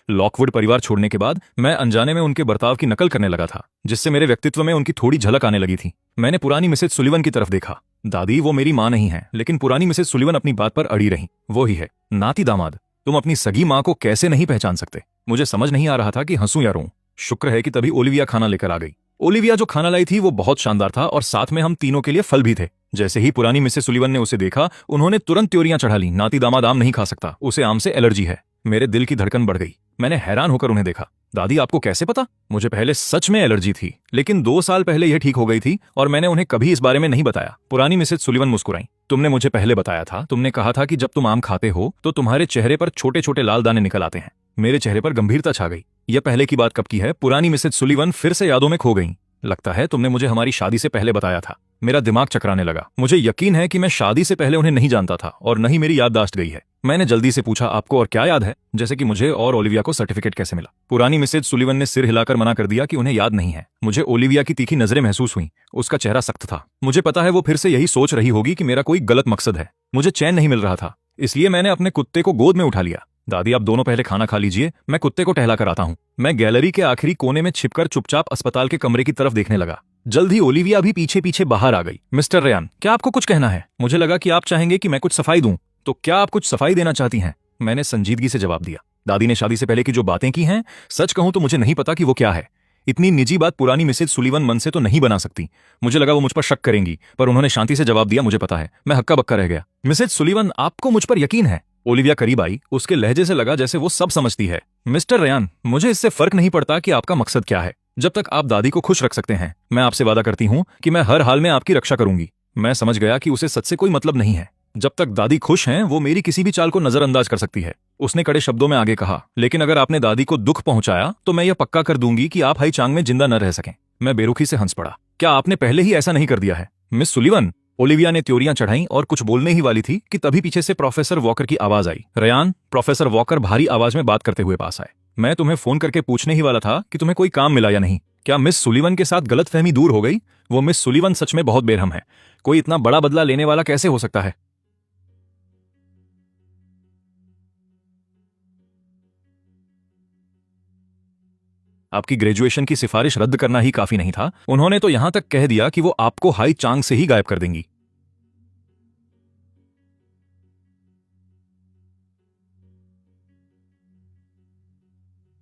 लॉकवुड परिवार छोड़ने के बाद मैं अनजाने में उनके बर्ताव की नकल करने लगा था, जिससे मेरे व्यक्तित्व में उनकी थोड़ी झलक आने लगी थी। मैंने पुरानी मिसेज सुलिवन की तरफ देखा। दादी, वो मेरी माँ नहीं है, लेकिन पुरानी मिसेज सुलिवन अपनी बात पर अड़ी रही। वो ही है। नाती दामाद, तुम अपनी सगी माँ को कैसे नहीं पहचान सकते? मुझे समझ नहीं आ रहा था कि हंसूं या रोऊं। शुक्र है कि तभी ओलिविया खाना लेकर आ गई। ओलिविया जो खाना लाई थी वो बहुत शानदार था और साथ में हम तीनों के लिए फल भी थे। जैसे ही पुरानी मिसेज सुलिवन ने उसे देखा, उन्होंने तुरंत त्योरियां चढ़ा ली। नाती दामाद आम नहीं खा सकता, उसे आम से एलर्जी है। मेरे दिल की धड़कन बढ़ गई। मैंने हैरान होकर उन्हें देखा। दादी, आपको कैसे पता? मुझे पहले सच में एलर्जी थी, लेकिन 2 साल पहले यह ठीक हो गई थी और मैंने उन्हें कभी इस बारे में नहीं बताया। पुरानी मिसेज सुलिवन मुस्कुराई। तुमने मुझे पहले बताया था। तुमने कहा था कि जब तुम आम खाते हो तो तुम्हारे चेहरे पर छोटे छोटे लाल दाने निकल आते हैं। मेरे चेहरे पर गंभीरता छा गई। यह पहले की बात कब की है? पुरानी मिसेज सुलिवन फिर से यादों में खो गई। लगता है तुमने मुझे हमारी शादी से पहले बताया था। मेरा दिमाग चकराने लगा। मुझे यकीन है कि मैं शादी से पहले उन्हें नहीं जानता था और न ही मेरी याददाश्त गई है। मैंने जल्दी से पूछा, आपको और क्या याद है? जैसे कि मुझे और ओलिविया को सर्टिफिकेट कैसे मिला? पुरानी मिसेज सुलिवन ने सिर हिलाकर मना कर दिया कि उन्हें याद नहीं है। मुझे ओलिविया की तीखी नजरें महसूस हुई। उसका चेहरा सख्त था। मुझे पता है वो फिर से यही सोच रही होगी कि मेरा कोई गलत मकसद है। मुझे चैन नहीं मिल रहा था, इसलिए मैंने अपने कुत्ते को गोद में उठा लिया। दादी, आप दोनों पहले खाना खा लीजिए, मैं कुत्ते को टहला कर आता हूँ। मैं गैलरी के आखिरी कोने में छिपकर चुपचाप अस्पताल के कमरे की तरफ देखने लगा। जल्द ही ओलिविया भी पीछे पीछे बाहर आ गई। मिस्टर रेयान, क्या आपको कुछ कहना है? मुझे लगा कि आप चाहेंगे कि मैं कुछ सफाई दूं। तो क्या आप कुछ सफाई देना चाहती हैं? मैंने संजीदगी से जवाब दिया। दादी ने शादी से पहले की जो बातें की हैं, सच कहूं तो मुझे नहीं पता कि वो क्या है। इतनी निजी बात पुरानी मिसेज सुलिवन मन से तो नहीं बना सकती। मुझे लगा वो मुझ पर शक करेंगी, पर उन्होंने शांति से जवाब दिया, मुझे पता है। मैं हक्का बक्का रह गया। मिसेज सुलिवन, आपको मुझ पर यकीन है? ओलिविया करीब आई। उसके लहजे से लगा जैसे वो सब समझती है। मिस्टर रेयान, मुझे इससे फर्क नहीं पड़ता कि आपका मकसद क्या है, जब तक आप दादी को खुश रख सकते हैं। मैं आपसे वादा करती हूं कि मैं हर हाल में आपकी रक्षा करूंगी। मैं समझ गया कि उसे सच से कोई मतलब नहीं है। जब तक दादी खुश हैं, वो मेरी किसी भी चाल को नजरअंदाज कर सकती है। उसने कड़े शब्दों में आगे कहा, लेकिन अगर आपने दादी को दुख पहुंचाया तो मैं यह पक्का कर दूंगी कि आप हाईचांग में जिंदा न रह सकें। मैं बेरुखी से हंस पड़ा। क्या आपने पहले ही ऐसा नहीं कर दिया है? मिस सुलिवन, ओलिविया ने त्योरियां चढ़ाई और कुछ बोलने ही वाली थी कि तभी पीछे से प्रोफेसर वॉकर की आवाज आई। रेयान, प्रोफेसर वॉकर भारी आवाज में बात करते हुए पास आए। मैं तुम्हें फोन करके पूछने ही वाला था कि तुम्हें कोई काम मिला या नहीं। क्या मिस सुलिवन के साथ गलतफहमी दूर हो गई? वो मिस सुलिवन सच में बहुत बेरहम है। कोई इतना बड़ा बदला लेने वाला कैसे हो सकता है? आपकी ग्रेजुएशन की सिफारिश रद्द करना ही काफी नहीं था। उन्होंने तो यहां तक कह दिया कि वो आपको हाई चांग से ही गायब कर देंगी।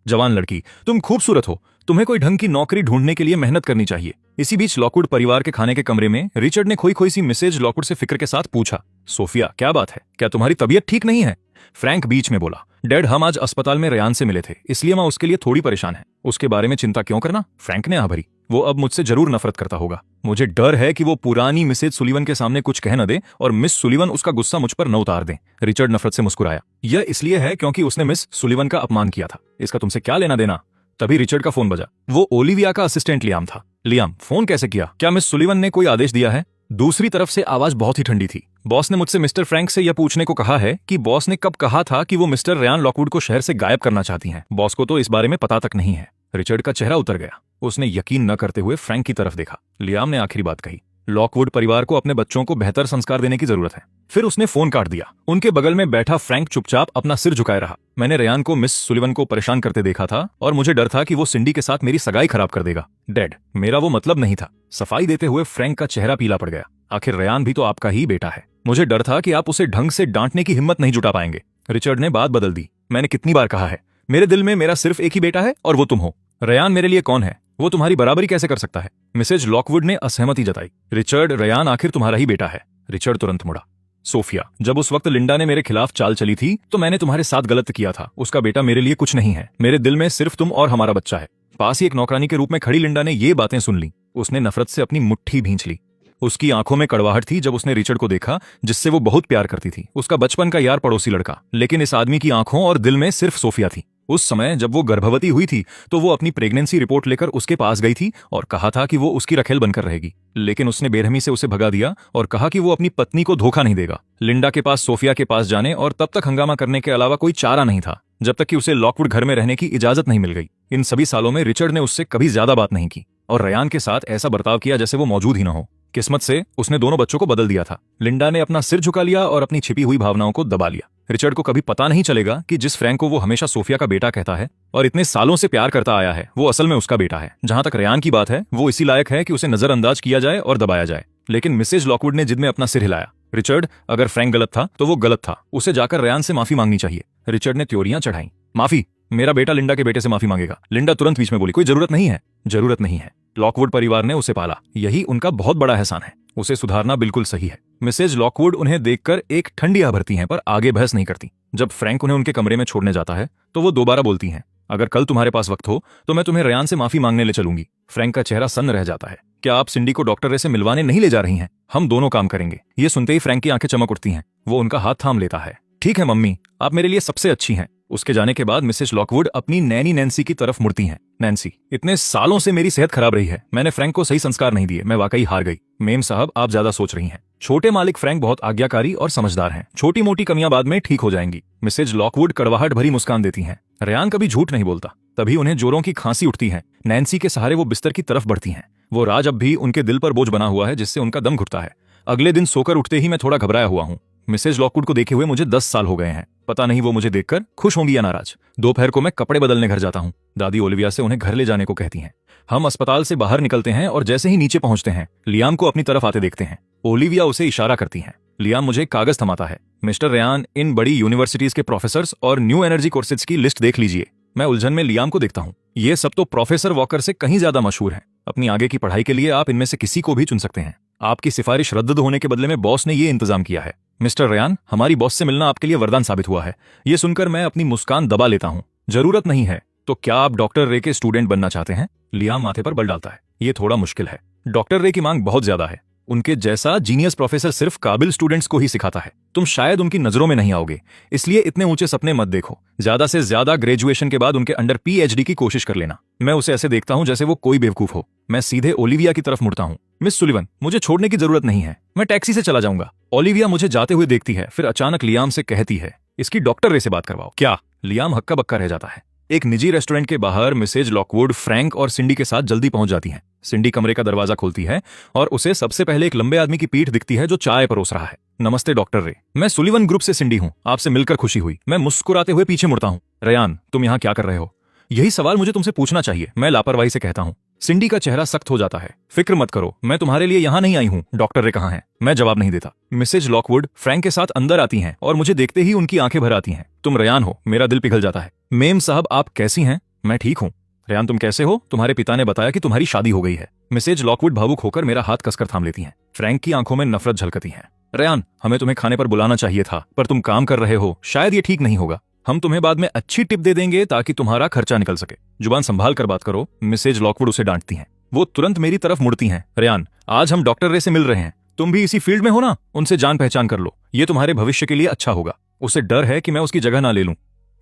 जवान लड़की, तुम खूबसूरत हो। तुम्हें कोई ढंग की नौकरी ढूंढने के लिए मेहनत करनी चाहिए। इसी बीच लॉकवुड परिवार के खाने के कमरे में रिचर्ड ने खोई खोई सी मिसेज लॉकवुड से फिक्र के साथ पूछा, सोफिया, क्या बात है? क्या तुम्हारी तबीयत ठीक नहीं है? फ्रैंक बीच में बोला, डैड, हम आज अस्पताल में रेयान से मिले थे, इसलिए मां उसके लिए थोड़ी परेशान है। उसके बारे में चिंता क्यों करना? फ्रैंक ने भरी। वो अब मुझसे जरूर नफरत करता होगा। मुझे डर है कि वो पुरानी मिसेज सुलिवन के सामने कुछ कह न दे और मिस सुलिवन उसका गुस्सा मुझ पर न उतार दे। रिचर्ड नफरत से मुस्कुराया। यह इसलिए है क्योंकि उसने मिस सुलिवन का अपमान किया था। इसका तुमसे क्या लेना देना? तभी रिचर्ड का फोन बजा। वो ओलिविया का असिस्टेंट लियाम था। लियाम, फोन कैसे किया? क्या मिस सुलिवन ने कोई आदेश दिया है? दूसरी तरफ से आवाज बहुत ही ठंडी थी। बॉस ने मुझसे मिस्टर फ्रैंक से यह पूछने को कहा है कि बॉस ने कब कहा था कि वो मिस्टर रेयान लॉकवुड को शहर से गायब करना चाहती हैं। बॉस को तो इस बारे में पता तक नहीं है। रिचर्ड का चेहरा उतर गया। उसने यकीन न करते हुए फ्रैंक की तरफ देखा। लियाम ने आखिरी बात कही, लॉकवुड परिवार को अपने बच्चों को बेहतर संस्कार देने की जरूरत है। फिर उसने फोन काट दिया। उनके बगल में बैठा फ्रैंक चुपचाप अपना सिर झुकाए रहा। मैंने रेयान को मिस सुलिवन को परेशान करते देखा था और मुझे डर था कि वो सिंडी के साथ मेरी सगाई खराब कर देगा। डैड, मेरा वो मतलब नहीं था। सफाई देते हुए फ्रैंक का चेहरा पीला पड़ गया। आखिर रेयान भी तो आपका ही बेटा है। मुझे डर था कि आप उसे ढंग से डांटने की हिम्मत नहीं जुटा पाएंगे। रिचर्ड ने बात बदल दी। मैंने कितनी बार कहा है, मेरे दिल में मेरा सिर्फ एक ही बेटा है और वो तुम हो। रेयान मेरे लिए कौन है? वो तुम्हारी बराबरी कैसे कर सकता है? मिसेज लॉकवुड ने असहमति जताई। रिचर्ड, रेयान आखिर तुम्हारा ही बेटा है। रिचर्ड तुरंत मुड़ा। सोफिया, जब उस वक्त लिंडा ने मेरे खिलाफ चाल चली थी तो मैंने तुम्हारे साथ गलत किया था। उसका बेटा मेरे लिए कुछ नहीं है। मेरे दिल में सिर्फ तुम और हमारा बच्चा है। पास ही एक नौकरानी के रूप में खड़ी लिंडा ने ये बातें सुन ली। उसने नफरत से अपनी मुट्ठी भींच ली। उसकी आंखों में कड़वाहट थी जब उसने रिचर्ड को देखा, जिससे वो बहुत प्यार करती थी। उसका बचपन का यार पड़ोसी लड़का, लेकिन इस आदमी की आंखों और दिल में सिर्फ सोफिया थी। उस समय जब वो गर्भवती हुई थी तो वो अपनी प्रेगनेंसी रिपोर्ट लेकर उसके पास गई थी और कहा था कि वो उसकी रखेल बनकर रहेगी, लेकिन उसने बेरहमी से उसे भगा दिया और कहा कि वो अपनी पत्नी को धोखा नहीं देगा। लिंडा के पास सोफिया के पास जाने और तब तक हंगामा करने के अलावा कोई चारा नहीं था जब तक कि उसे लॉकवुड घर में रहने की इजाजत नहीं मिल गई। इन सभी सालों में रिचर्ड ने उससे कभी ज्यादा बात नहीं की और रयान के साथ ऐसा बर्ताव किया जैसे वो मौजूद ही न हो। किस्मत से उसने दोनों बच्चों को बदल दिया था। लिंडा ने अपना सिर झुका लिया और अपनी छिपी हुई भावनाओं को दबा लिया। रिचर्ड को कभी पता नहीं चलेगा कि जिस फ्रैंक को वो हमेशा सोफिया का बेटा कहता है और इतने सालों से प्यार करता आया है, वो असल में उसका बेटा है। जहां तक रयान की बात है, वो इसी लायक है कि उसे नजरअंदाज किया जाए और दबाया जाए। लेकिन मिसेज लॉकवुड ने जिद में अपना सिर हिलाया। रिचर्ड, अगर फ्रैंक गलत था तो वो गलत था, उसे जाकर रयान से माफी मांगनी चाहिए। रिचर्ड ने त्योरियां चढ़ाई। माफी? मेरा बेटा लिंडा के बेटे से माफी मांगेगा? लिंडा तुरंत बीच में बोली, कोई जरूरत नहीं है। जरूरत नहीं है। लॉकवुड परिवार ने उसे पाला, यही उनका बहुत बड़ा एहसान है। उसे सुधारना बिल्कुल सही है। मिसेज लॉकवुड उन्हें देखकर एक ठंडी आह भरती हैं पर आगे बहस नहीं करती। जब फ्रैंक उन्हें उनके कमरे में छोड़ने जाता है तो वो दोबारा बोलती हैं, अगर कल तुम्हारे पास वक्त हो तो मैं तुम्हें रयान से माफी मांगने ले चलूंगी। फ्रैंक का चेहरा सन्न रह जाता है। क्या आप सिंडी को डॉक्टर रे से मिलवाने नहीं ले जा रही हैं? हम दोनों काम करेंगे। ये सुनते ही फ्रैंक की आंखें चमक उठती हैं। वो उनका हाथ थाम लेता है। ठीक है मम्मी, आप मेरे लिए सबसे अच्छी हैं। उसके जाने के बाद मिसेस लॉकवुड अपनी नैनी नैन्सी की तरफ मुड़ती हैं। नैन्सी, इतने सालों से मेरी सेहत खराब रही है, मैंने फ्रैंक को सही संस्कार नहीं दिए, मैं वाकई हार गई। मेम साहब, आप ज्यादा सोच रही हैं। छोटे मालिक फ्रैंक बहुत आज्ञाकारी और समझदार हैं। छोटी मोटी कमियां बाद में ठीक हो जाएंगी। मिसेज लॉकवुड कड़वाहट भरी मुस्कान देती हैं। रयान कभी झूठ नहीं बोलता। तभी उन्हें जोरों की खांसी उठती है। नैन्सी के सहारे वो बिस्तर की तरफ बढ़ती हैं। वो राज अब भी उनके दिल पर बोझ बना हुआ है जिससे उनका दम घुटता है। अगले दिन सोकर उठते ही मैं थोड़ा घबराया हुआ हूँ। मिसेज लॉकवुड को देखे हुए मुझे 10 साल हो गए हैं। पता नहीं वो मुझे देखकर खुश होंगी या नाराज। दोपहर को मैं कपड़े बदलने घर जाता हूँ। दादी ओलिविया से उन्हें घर ले जाने को कहती हैं। हम अस्पताल से बाहर निकलते हैं और जैसे ही नीचे पहुंचते हैं लियाम को अपनी तरफ आते देखते हैं। ओलिविया उसे इशारा करती हैं। लियाम मुझे एक कागज थमाता है। मिस्टर रयान, इन बड़ी यूनिवर्सिटीज के प्रोफेसर्स और न्यू एनर्जी कोर्सेज की लिस्ट देख लीजिए। मैं उलझन में लियाम को देखता हूँ। ये सब तो प्रोफेसर वॉकर से कहीं ज्यादा मशहूर है। अपनी आगे की पढ़ाई के लिए आप इनमें से किसी को भी चुन सकते हैं। आपकी सिफारिश रद्द होने के बदले में बॉस ने ये इंतजाम किया है। मिस्टर रयान, हमारी बॉस से मिलना आपके लिए वरदान साबित हुआ है। ये सुनकर मैं अपनी मुस्कान दबा लेता हूँ। जरूरत नहीं है तो क्या आप डॉक्टर रे के स्टूडेंट बनना चाहते हैं? लियाम माथे पर बल डालता है। ये थोड़ा मुश्किल है। डॉक्टर रे की मांग बहुत ज्यादा है। उनके जैसा जीनियस प्रोफेसर सिर्फ काबिल स्टूडेंट्स को ही सिखाता है। तुम शायद उनकी नजरों में नहीं आओगे, इसलिए इतने ऊंचे सपने मत देखो। ज्यादा से ज्यादा ग्रेजुएशन के बाद उनके अंडर पीएचडी की कोशिश कर लेना। मैं उसे ऐसे देखता हूं जैसे वो कोई बेवकूफ हो। मैं सीधे ओलिविया की तरफ मुड़ता हूं। मिस सुलिवन, मुझे छोड़ने की जरूरत नहीं है, मैं टैक्सी से चला जाऊंगा। ओलिविया मुझे जाते हुए देखती है, फिर अचानक लियाम से कहती है, इसकी डॉक्टर रे से बात करवाओ। क्या? लियाम हक्का बक्का रह जाता है। एक निजी रेस्टोरेंट के बाहर मिसेज लॉकवुड फ्रैंक और सिंडी के साथ जल्दी पहुंच जाती हैं। सिंडी कमरे का दरवाजा खोलती है और उसे सबसे पहले एक लंबे आदमी की पीठ दिखती है जो चाय परोस रहा है। नमस्ते डॉक्टर रे, मैं सुलिवन ग्रुप से सिंडी हूँ, आपसे मिलकर खुशी हुई। मैं मुस्कुराते हुए पीछे मुड़ता हूँ। रयान, तुम यहाँ क्या कर रहे हो? यही सवाल मुझे तुमसे पूछना चाहिए, मैं लापरवाही से कहता हूँ। सिंडी का चेहरा सख्त हो जाता है। फिक्र मत करो, मैं तुम्हारे लिए यहाँ नहीं आई हूँ। डॉक्टर रे कहाँ हैं? मैं जवाब नहीं देता। मिसेज लॉकवुड फ्रैंक के साथ अंदर आती हैं और मुझे देखते ही उनकी आंखें भर आती हैं। तुम रयान हो? मेरा दिल पिघल जाता है। मेम साहब, आप कैसी हैं? मैं ठीक हूँ। रयान, तुम कैसे हो? तुम्हारे पिता ने बताया कि तुम्हारी शादी हो गई है। मिसेज लॉकवुड भावुक होकर मेरा हाथ कसकर थाम लेती हैं। फ्रैंक की आंखों में नफरत झलकती है। रयान, हमें तुम्हें खाने पर बुलाना चाहिए था, पर तुम काम कर रहे हो, शायद ये ठीक नहीं होगा। हम तुम्हें बाद में अच्छी टिप दे देंगे ताकि तुम्हारा खर्चा निकल सके। जुबान संभाल कर बात करो। मिसेज लॉकवुड उसे डांटती हैं। वो तुरंत मेरी तरफ मुड़ती हैं। रयान, आज हम डॉक्टर रे से मिल रहे हैं, तुम भी इसी फील्ड में हो ना, उनसे जान पहचान कर लो, ये तुम्हारे भविष्य के लिए अच्छा होगा। उसे डर है कि मैं उसकी जगह ना ले लूं।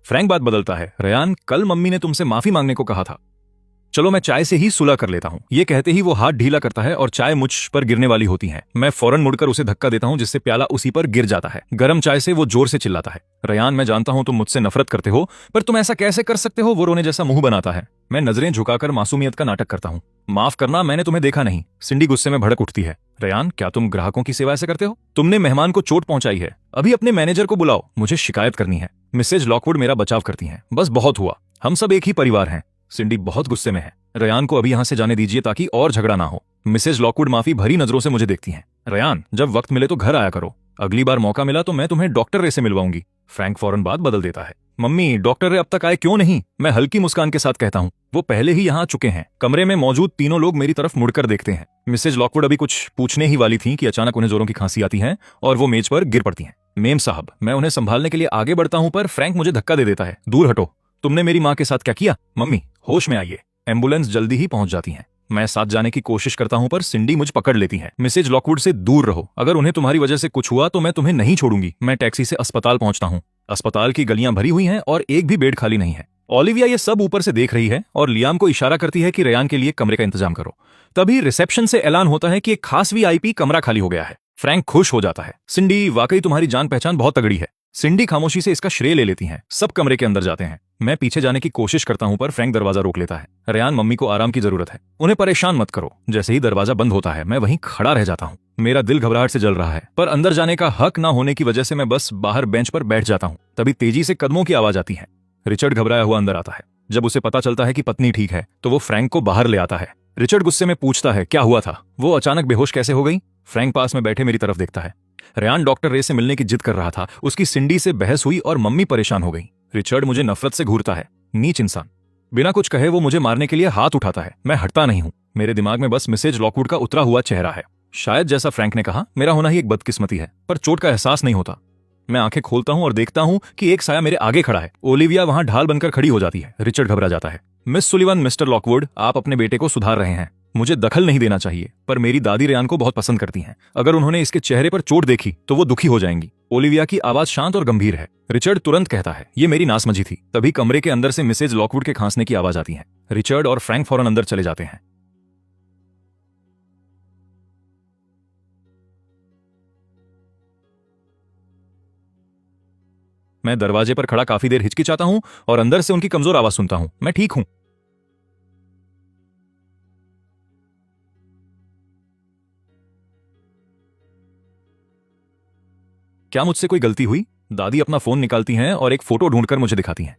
फ्रैंक बात बदलता है। रयान, कल मम्मी ने तुमसे माफी मांगने को कहा था, चलो मैं चाय से ही सुलह कर लेता हूँ। ये कहते ही वो हाथ ढीला करता है और चाय मुझ पर गिरने वाली होती है। मैं फौरन मुड़कर उसे धक्का देता हूँ जिससे प्याला उसी पर गिर जाता है। गर्म चाय से वो जोर से चिल्लाता है। रयान, मैं जानता हूँ तुम मुझसे नफरत करते हो, पर तुम ऐसा कैसे कर सकते हो? वो रोने जैसा मुंह बनाता है। मैं नजरें झुकाकर मासूमियत का नाटक करता हूँ। माफ करना, मैंने तुम्हें देखा नहीं। सिंडी गुस्से में भड़क उठती है। रयान, क्या तुम ग्राहकों की सेवा ऐसे करते हो? तुमने मेहमान को चोट पहुंचाई है, अभी अपने मैनेजर को बुलाओ, मुझे शिकायत करनी है। मिसेज लॉकवुड मेरा बचाव करती हैं। बस बहुत हुआ, हम सब एक ही परिवार हैं। सिंडी बहुत गुस्से में है। रयान को अभी यहां से जाने दीजिए ताकि और झगड़ा ना हो। मिसेज लॉकवुड माफी भरी नजरों से मुझे देखती हैं। रयान, जब वक्त मिले तो घर आया करो, अगली बार मौका मिला तो मैं तुम्हें डॉक्टर रे से मिलवाऊंगी। फ्रैंक फौरन बात बदल देता है। मम्मी, डॉक्टर रे अब तक आए क्यों नहीं? मैं हल्की मुस्कान के साथ कहता हूँ। वो पहले ही यहाँ आ चुके हैं। कमरे में मौजूद तीनों लोग मेरी तरफ मुड़कर देखते हैं। मिसेज लॉकवुड अभी कुछ पूछने ही वाली थी कि अचानक उन्हें जोरों की खांसी आती है और वो मेज पर गिर पड़ती हैं। मेम साहब, मैं उन्हें संभालने के लिए आगे बढ़ता हूँ पर फ्रैंक मुझे धक्का दे देता है। दूर हटो, तुमने मेरी माँ के साथ क्या किया? मम्मी, होश में आइए। एम्बुलेंस जल्दी ही पहुंच जाती है। मैं साथ जाने की कोशिश करता हूं पर सिंडी मुझ पकड़ लेती है। मिसेज लॉकवुड से दूर रहो, अगर उन्हें तुम्हारी वजह से कुछ हुआ तो मैं तुम्हें नहीं छोड़ूंगी। मैं टैक्सी से अस्पताल पहुंचता हूं। अस्पताल की गलियां भरी हुई हैं और एक भी बेड खाली नहीं है। ओलिविया ये सब ऊपर से देख रही है और लियाम को इशारा करती है कि रेयान के लिए कमरे का इंतजाम करो। तभी रिसेप्शन से ऐलान होता है कि एक खास वीआईपी कमरा खाली हो गया है। फ्रैंक खुश हो जाता है। सिंडी, वाकई तुम्हारी जान पहचान बहुत तगड़ी है। सिंडी खामोशी से इसका श्रेय ले लेती हैं। सब कमरे के अंदर जाते हैं। मैं पीछे जाने की कोशिश करता हूं पर फ्रैंक दरवाजा रोक लेता है। रेयान, मम्मी को आराम की जरूरत है, उन्हें परेशान मत करो। जैसे ही दरवाजा बंद होता है मैं वहीं खड़ा रह जाता हूँ। मेरा दिल घबराहट से जल रहा है पर अंदर जाने का हक ना होने की वजह से मैं बस बाहर बेंच पर बैठ जाता हूँ। तभी तेजी से कदमों की आवाज आती है। रिचर्ड घबराया हुआ अंदर आता है। जब उसे पता चलता है कि पत्नी ठीक है तो वो फ्रैंक को बाहर ले आता है। रिचर्ड गुस्से में पूछता है, क्या हुआ था? वो अचानक बेहोश कैसे हो गई? फ्रैंक पास में बैठे मेरी तरफ देखता है। रेयान डॉक्टर रे से मिलने की जिद कर रहा था, उसकी सिंडी से बहस हुई और मम्मी परेशान हो गई। रिचर्ड मुझे नफरत से घूरता है। नीच इंसान। बिना कुछ कहे वो मुझे मारने के लिए हाथ उठाता है। मैं हटता नहीं हूं। मेरे दिमाग में बस मिसेज लॉकवुड का उतरा हुआ चेहरा है। शायद जैसा फ्रैंक ने कहा, मेरा होना ही एक बदकिस्मती है, पर चोट का एहसास नहीं होता। मैं आंखें खोलता हूं और देखता हूं कि एक साया मेरे आगे खड़ा है। ओलिविया वहां ढाल बनकर खड़ी हो जाती है। रिचर्ड घबरा जाता है। मिस सुलिवन, मिस्टर लॉकवुड, आप अपने बेटे को सुधार रहे हैं। मुझे दखल नहीं देना चाहिए, पर मेरी दादी रेयान को बहुत पसंद करती हैं। अगर उन्होंने इसके चेहरे पर चोट देखी तो वो दुखी हो जाएंगी। ओलिविया की आवाज शांत और गंभीर है। रिचर्ड तुरंत कहता है, ये मेरी नासमझी थी। तभी कमरे के अंदर से मिसेज लॉकवुड के खांसने की आवाज आती है। रिचर्ड और फ्रैंक फौरन अंदर चले जाते हैं। मैं दरवाजे पर खड़ा काफी देर हिचकिचाता हूं और अंदर से उनकी कमजोर आवाज सुनता हूं, मैं ठीक हूं। क्या मुझसे कोई गलती हुई? दादी अपना फोन निकालती हैं और एक फोटो ढूंढकर मुझे दिखाती हैं।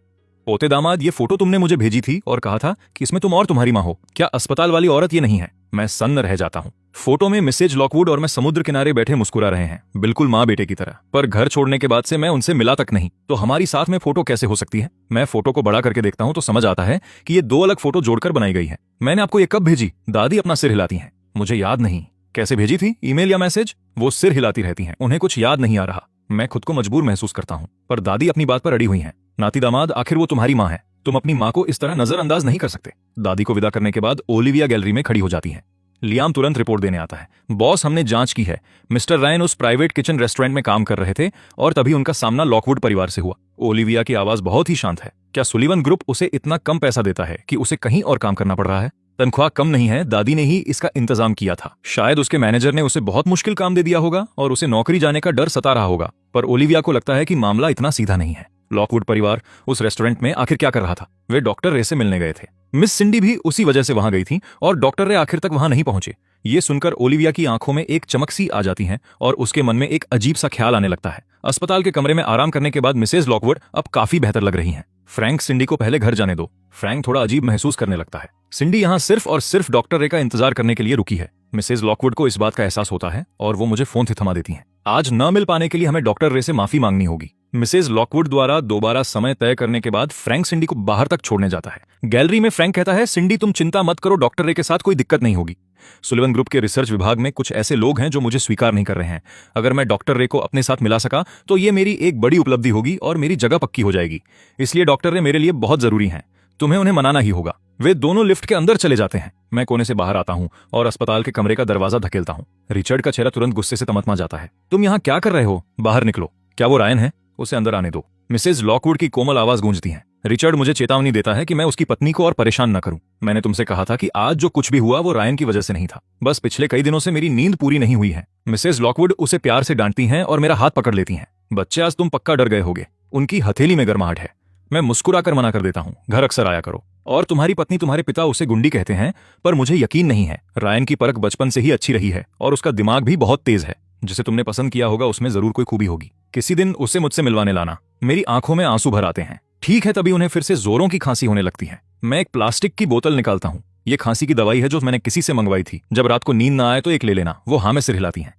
पोते दामाद, ये फोटो तुमने मुझे भेजी थी और कहा था कि इसमें तुम और तुम्हारी माँ हो। क्या अस्पताल वाली औरत ये नहीं है? मैं सन्न रह जाता हूँ। फोटो में मिसेज लॉकवुड और मैं समुद्र किनारे बैठे मुस्कुरा रहे हैं, बिल्कुल माँ बेटे की तरह। पर घर छोड़ने के बाद से मैं उनसे मिला तक नहीं, तो हमारी साथ में फोटो कैसे हो सकती है? मैं फोटो को बड़ा करके देखता हूँ तो समझ आता है कि ये दो अलग फोटो जोड़कर बनाई गई है। मैंने आपको ये कब भेजी? दादी अपना सिर हिलाती हैं। मुझे याद नहीं। कैसे भेजी थी, ईमेल या मैसेज? वो सिर हिलाती रहती हैं, उन्हें कुछ याद नहीं आ रहा। मैं खुद को मजबूर महसूस करता हूँ, पर दादी अपनी बात पर अड़ी हुई हैं। नाती दामाद, आखिर वो तुम्हारी माँ है, तुम अपनी माँ को इस तरह नजरअंदाज नहीं कर सकते। दादी को विदा करने के बाद ओलिविया गैलरी में खड़ी हो जाती है। लियाम तुरंत रिपोर्ट देने आता है। बॉस, हमने जांच की है। मिस्टर रायन उस प्राइवेट किचन रेस्टोरेंट में काम कर रहे थे और तभी उनका सामना लॉकवुड परिवार से हुआ। ओलिविया की आवाज बहुत ही शांत है। क्या सुलिवन ग्रुप उसे इतना कम पैसा देता है कि उसे कहीं और काम करना पड़ रहा है? तनख्वाह कम नहीं है, दादी ने ही इसका इंतजाम किया था। शायद उसके मैनेजर ने उसे बहुत मुश्किल काम दे दिया होगा और उसे नौकरी जाने का डर सता रहा होगा। पर ओलिविया को लगता है कि मामला इतना सीधा नहीं है। लॉकवुड परिवार उस रेस्टोरेंट में आखिर क्या कर रहा था? वे डॉक्टर रे से मिलने गए थे। मिस सिंडी भी उसी वजह से वहां गई थी और डॉक्टर रे आखिर तक वहां नहीं पहुंचे। ये सुनकर ओलिविया की आंखों में एक चमक सी आ जाती है और उसके मन में एक अजीब सा ख्याल आने लगता है। अस्पताल के कमरे में आराम करने के बाद मिसेज लॉकवुड अब काफी बेहतर लग रही हैं। फ्रैंक, सिंडी को पहले घर जाने दो। फ्रैंक थोड़ा अजीब महसूस करने लगता है। सिंडी यहाँ सिर्फ और सिर्फ डॉक्टर रे का इंतजार करने के लिए रुकी है। मिसेज लॉकवुड को इस बात का एहसास होता है और वो मुझे फोन थमा देती हैं। आज न मिल पाने के लिए हमें डॉक्टर रे से माफी मांगनी होगी। मिसेज लॉकवुड द्वारा दोबारा समय तय करने के बाद फ्रैंक सिंडी को बाहर तक छोड़ने जाता है। गैलरी में फ्रैंक कहता है, सिंडी तुम चिंता मत करो, डॉक्टर रे के साथ कोई दिक्कत नहीं होगी। सुलिवन ग्रुप के रिसर्च विभाग में कुछ ऐसे लोग हैं जो मुझे स्वीकार नहीं कर रहे हैं। अगर मैं डॉक्टर रे को अपने साथ मिला सका तो ये मेरी एक बड़ी उपलब्धि होगी और मेरी जगह पक्की हो जाएगी। इसलिए डॉक्टर रे मेरे लिए बहुत जरूरी हैं। तुम्हें उन्हें मनाना ही होगा। वे दोनों लिफ्ट के अंदर चले जाते हैं। मैं कोने से बाहर आता हूँ और अस्पताल के कमरे का दरवाजा धकेलता हूँ। रिचर्ड का चेहरा तुरंत गुस्से से तमतमा जाता है। तुम यहाँ क्या कर रहे हो? बाहर निकलो। क्या वो रायन है? उसे अंदर आने दो। मिसेज लॉकवुड की कोमल आवाज गूंजती है। रिचर्ड मुझे चेतावनी देता है कि मैं उसकी पत्नी को और परेशान न करूं। मैंने तुमसे कहा था कि आज जो कुछ भी हुआ वो रायन की वजह से नहीं था। बस पिछले कई दिनों से मेरी नींद पूरी नहीं हुई है। मिसेज लॉकवुड उसे प्यार से डांटती हैं और मेरा हाथ पकड़ लेती हैं। बच्चे, आज तुम पक्का डर गए होगे। उनकी हथेली में गर्माहट है। मैं मुस्कुराकर मना कर देता हूं, घर अक्सर आया करो। और तुम्हारी पत्नी, तुम्हारे पिता उसे गुंडी कहते हैं, पर मुझे यकीन नहीं है। रायन की परख बचपन से ही अच्छी रही है और उसका दिमाग भी बहुत तेज है। जिसे तुमने पसंद किया होगा उसमें जरूर कोई खूबी होगी। किसी दिन उसे मुझसे मिलवाने लाना। मेरी आंखों में आंसू भर आते हैं। ठीक है। तभी उन्हें फिर से जोरों की खांसी होने लगती है। मैं एक प्लास्टिक की बोतल निकालता हूँ। ये खांसी की दवाई है जो मैंने किसी से मंगवाई थी। जब रात को नींद ना आए तो एक ले लेना। वो हाँ में सिर हिलाती हैं।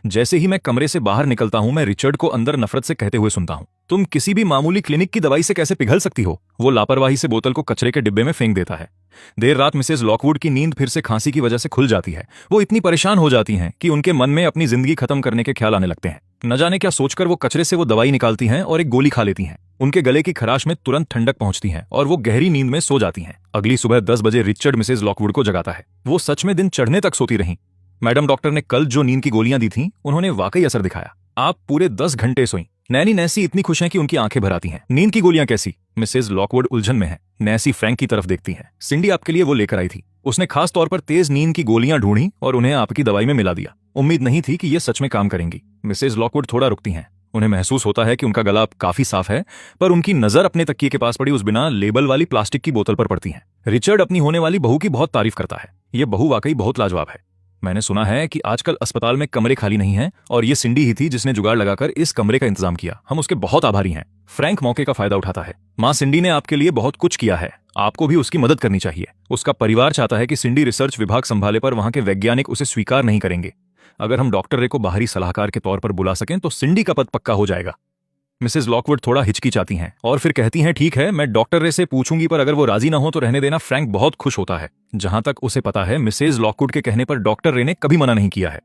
जैसे ही मैं कमरे से बाहर निकलता हूं मैं रिचर्ड को अंदर नफरत से कहते हुए सुनता हूं, तुम किसी भी मामूली क्लिनिक की दवाई से कैसे पिघल सकती हो? वो लापरवाही से बोतल को कचरे के डिब्बे में फेंक देता है। देर रात मिसेज लॉकवुड की नींद फिर से खांसी की वजह से खुल जाती है। वो इतनी परेशान हो जाती हैं कि उनके मन में अपनी जिंदगी खत्म करने के ख्याल आने लगते हैं। न जाने क्या सोचकर वो कचरे से वो दवाई निकालती हैं और एक गोली खा लेती हैं। उनके गले की खराश में तुरंत ठंडक पहुंचती है और वो गहरी नींद में सो जाती हैं। अगली सुबह 10 बजे रिचर्ड मिसेज लॉकवुड को जगाता है। वो सच में दिन चढ़ने तक सोती रहीं। मैडम, डॉक्टर ने कल जो नींद की गोलियां दी थीं उन्होंने वाकई असर दिखाया। आप पूरे 10 घंटे सोईं। नैनी नैसी इतनी खुश हैं कि उनकी आंखें भर आती हैं। नींद की गोलियां कैसी? मिसेज लॉकवुड उलझन में है। नैसी फ्रैंक की तरफ देखती है। सिंडी आपके लिए वो लेकर आई थी। उसने खास तौर पर तेज नींद की गोलियां ढूंढी और उन्हें आपकी दवाई में मिला दिया। उम्मीद नहीं थी कि ये सच में काम करेंगी। मिसेज लॉकवुड थोड़ा रुकती हैं। उन्हें महसूस होता है कि उनका गला अब काफी साफ है, पर उनकी नजर अपने तकिए के पास पड़ी उस बिना लेबल वाली प्लास्टिक की बोतल पर पड़ती है। रिचर्ड अपनी होने वाली बहू की बहुत तारीफ करता है। ये बहू वाकई बहुत लाजवाब है। मैंने सुना है कि आजकल अस्पताल में कमरे खाली नहीं हैं और ये सिंडी ही थी जिसने जुगाड़ लगाकर इस कमरे का इंतजाम किया। हम उसके बहुत आभारी हैं। फ्रैंक मौके का फायदा उठाता है। माँ सिंडी ने आपके लिए बहुत कुछ किया है, आपको भी उसकी मदद करनी चाहिए। उसका परिवार चाहता है कि सिंडी रिसर्च विभाग संभाले, पर वहां के वैज्ञानिक उसे स्वीकार नहीं करेंगे। अगर हम डॉक्टर रे को बाहरी सलाहकार के तौर पर बुला सकें तो सिंडी का पद पक्का हो जाएगा। मिसेज लॉकवुड थोड़ा हिचकिचाती हैं और फिर कहती हैं, ठीक है, मैं डॉक्टर रे से पूछूंगी, पर अगर वो राजी ना हो तो रहने देना। फ्रैंक बहुत खुश होता है। जहां तक उसे पता है, मिसेज लॉकवुड के कहने पर डॉक्टर रे ने कभी मना नहीं किया है।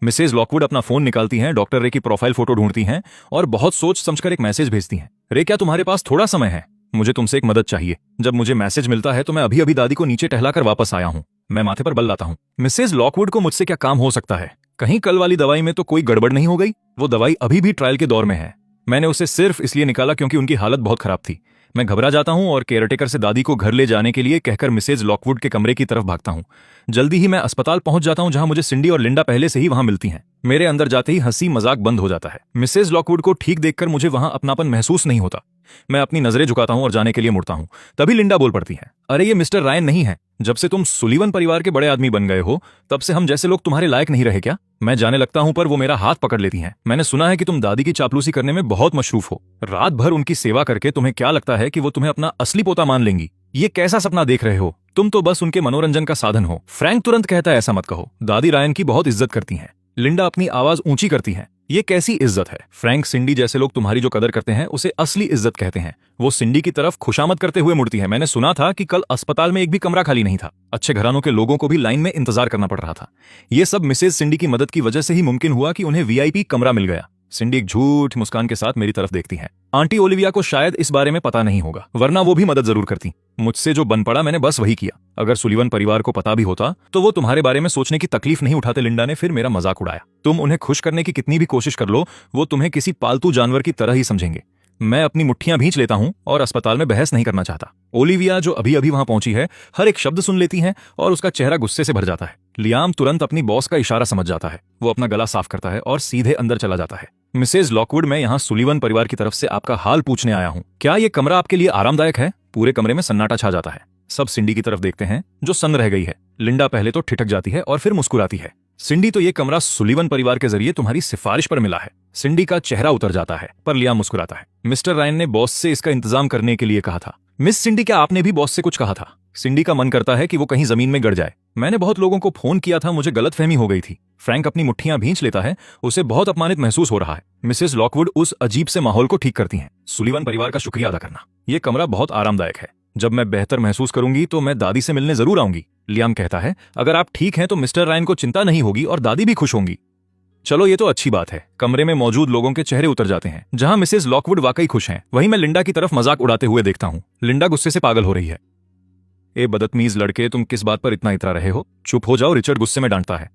मिसेज लॉकवुड अपना फोन निकालती हैं, डॉक्टर रे की प्रोफाइल फोटो ढूंढती हैं और बहुत सोच समझकर एक मैसेज भेजती हैं। रे, क्या तुम्हारे पास थोड़ा समय है? मुझे तुमसे एक मदद चाहिए। जब मुझे मैसेज मिलता है तो मैं अभी अभी दादी को नीचे टहलाकर वापस आया हूं। मैं माथे पर बल लाता हूं। मिसेज लॉकवुड को मुझसे क्या काम हो सकता है? कहीं कल वाली दवाई में तो कोई गड़बड़ नहीं हो गई? वो दवाई अभी भी ट्रायल के दौर में है। मैंने उसे सिर्फ इसलिए निकाला क्योंकि उनकी हालत बहुत खराब थी। मैं घबरा जाता हूं और केयरटेकर से दादी को घर ले जाने के लिए कहकर मिसेज लॉकवुड के कमरे की तरफ भागता हूं। जल्दी ही मैं अस्पताल पहुंच जाता हूं, जहां मुझे सिंडी और लिंडा पहले से ही वहां मिलती हैं। मेरे अंदर जाते ही हंसी मजाक बंद हो जाता है। मिसेज लॉकवुड को ठीक देखकर मुझे वहां अपनापन महसूस नहीं होता। मैं अपनी नजरें झुकाता हूं और जाने के लिए मुड़ता हूं। तभी लिंडा बोल पड़ती है, अरे ये मिस्टर रायन नहीं है। जब से तुम सुलीवन परिवार के बड़े आदमी बन गए हो, तब से हम जैसे लोग तुम्हारे लायक नहीं रहे क्या? मैं जाने लगता हूं, पर वो मेरा हाथ पकड़ लेती हैं। मैंने सुना है कि तुम दादी की चापलूसी करने में बहुत मशरूफ हो। रात भर उनकी सेवा करके तुम्हें क्या लगता है कि वो तुम्हें अपना असली पोता मान लेंगी? ये कैसा सपना देख रहे हो? तुम तो बस उनके मनोरंजन का साधन हो। फ्रैंक तुरंत कहता है, ऐसा मत कहो। दादी रायन की बहुत इज्जत करती हैं। लिंडा अपनी आवाज ऊंची करती है, ये कैसी इज्जत है? फ्रैंक, सिंडी जैसे लोग तुम्हारी जो कदर करते हैं उसे असली इज्जत कहते हैं। वो सिंडी की तरफ खुशामद करते हुए मुड़ती है। मैंने सुना था कि कल अस्पताल में एक भी कमरा खाली नहीं था। अच्छे घरानों के लोगों को भी लाइन में इंतजार करना पड़ रहा था। ये सब मिसेज सिंडी की मदद की वजह से ही मुमकिन हुआ कि उन्हें वीआईपी कमरा मिल गया। सिंडी एक झूठ मुस्कान के साथ मेरी तरफ देखती है। आंटी ओलिविया को शायद इस बारे में पता नहीं होगा, वरना वो भी मदद जरूर करती। मुझसे जो बन पड़ा मैंने बस वही किया। अगर सुलीवन परिवार को पता भी होता तो वो तुम्हारे बारे में सोचने की तकलीफ नहीं उठाते। लिंडा ने फिर मेरा मजाक उड़ाया। तुम उन्हें खुश करने की कितनी भी कोशिश कर लो, वो तुम्हें किसी पालतू जानवर की तरह ही समझेंगे। मैं अपनी मुट्ठियां भींच लेता हूं और अस्पताल में बहस नहीं करना चाहता। ओलिविया, जो अभी अभी वहां पहुंची है, हर एक शब्द सुन लेती है और उसका चेहरा गुस्से से भर जाता है। लियाम तुरंत अपनी बॉस का इशारा समझ जाता है। वो अपना गला साफ करता है और सीधे अंदर चला जाता है। मिसेज लॉकवुड, मैं यहाँ सुलीवन परिवार की तरफ से आपका हाल पूछने आया हूँ। क्या ये कमरा आपके लिए आरामदायक है? पूरे कमरे में सन्नाटा छा जाता है। सब सिंडी की तरफ देखते हैं जो सन्न रह गई है। लिंडा पहले तो ठिठक जाती है और फिर मुस्कुराती है। सिंडी, तो ये कमरा सुलीवन परिवार के जरिए तुम्हारी सिफारिश पर मिला है। सिंडी का चेहरा उतर जाता है, पर लियाम मुस्कुराता है। मिस्टर रायन ने बॉस से इसका इंतजाम करने के लिए कहा था। मिस सिंडी, क्या आपने भी बॉस से कुछ कहा था? सिंडी का मन करता है कि वो कहीं जमीन में गड़ जाए। मैंने बहुत लोगों को फोन किया था, मुझे गलतफहमी हो गई थी। फ्रैंक अपनी मुट्ठियां भींच लेता है, उसे बहुत अपमानित महसूस हो रहा है। मिसेस लॉकवुड उस अजीब से माहौल को ठीक करती हैं। सुलीवन परिवार का शुक्रिया अदा करना। ये कमरा बहुत आरामदायक है। जब मैं बेहतर महसूस करूंगी तो मैं दादी से मिलने जरूर आऊंगी। लियाम कहता है, अगर आप ठीक हैं तो मिस्टर रायन को चिंता नहीं होगी और दादी भी खुश होंगी। चलो, ये तो अच्छी बात है। कमरे में मौजूद लोगों के चेहरे उतर जाते हैं। जहां मिसेस लॉकवुड वाकई खुश हैं, वहीं मैं लिंडा की तरफ मजाक उड़ाते हुए देखता हूं। लिंडा गुस्से से पागल हो रही है। ए बदतमीज लड़के, तुम किस बात पर इतना इतरा रहे हो? चुप हो जाओ, रिचर्ड गुस्से में डांटता है।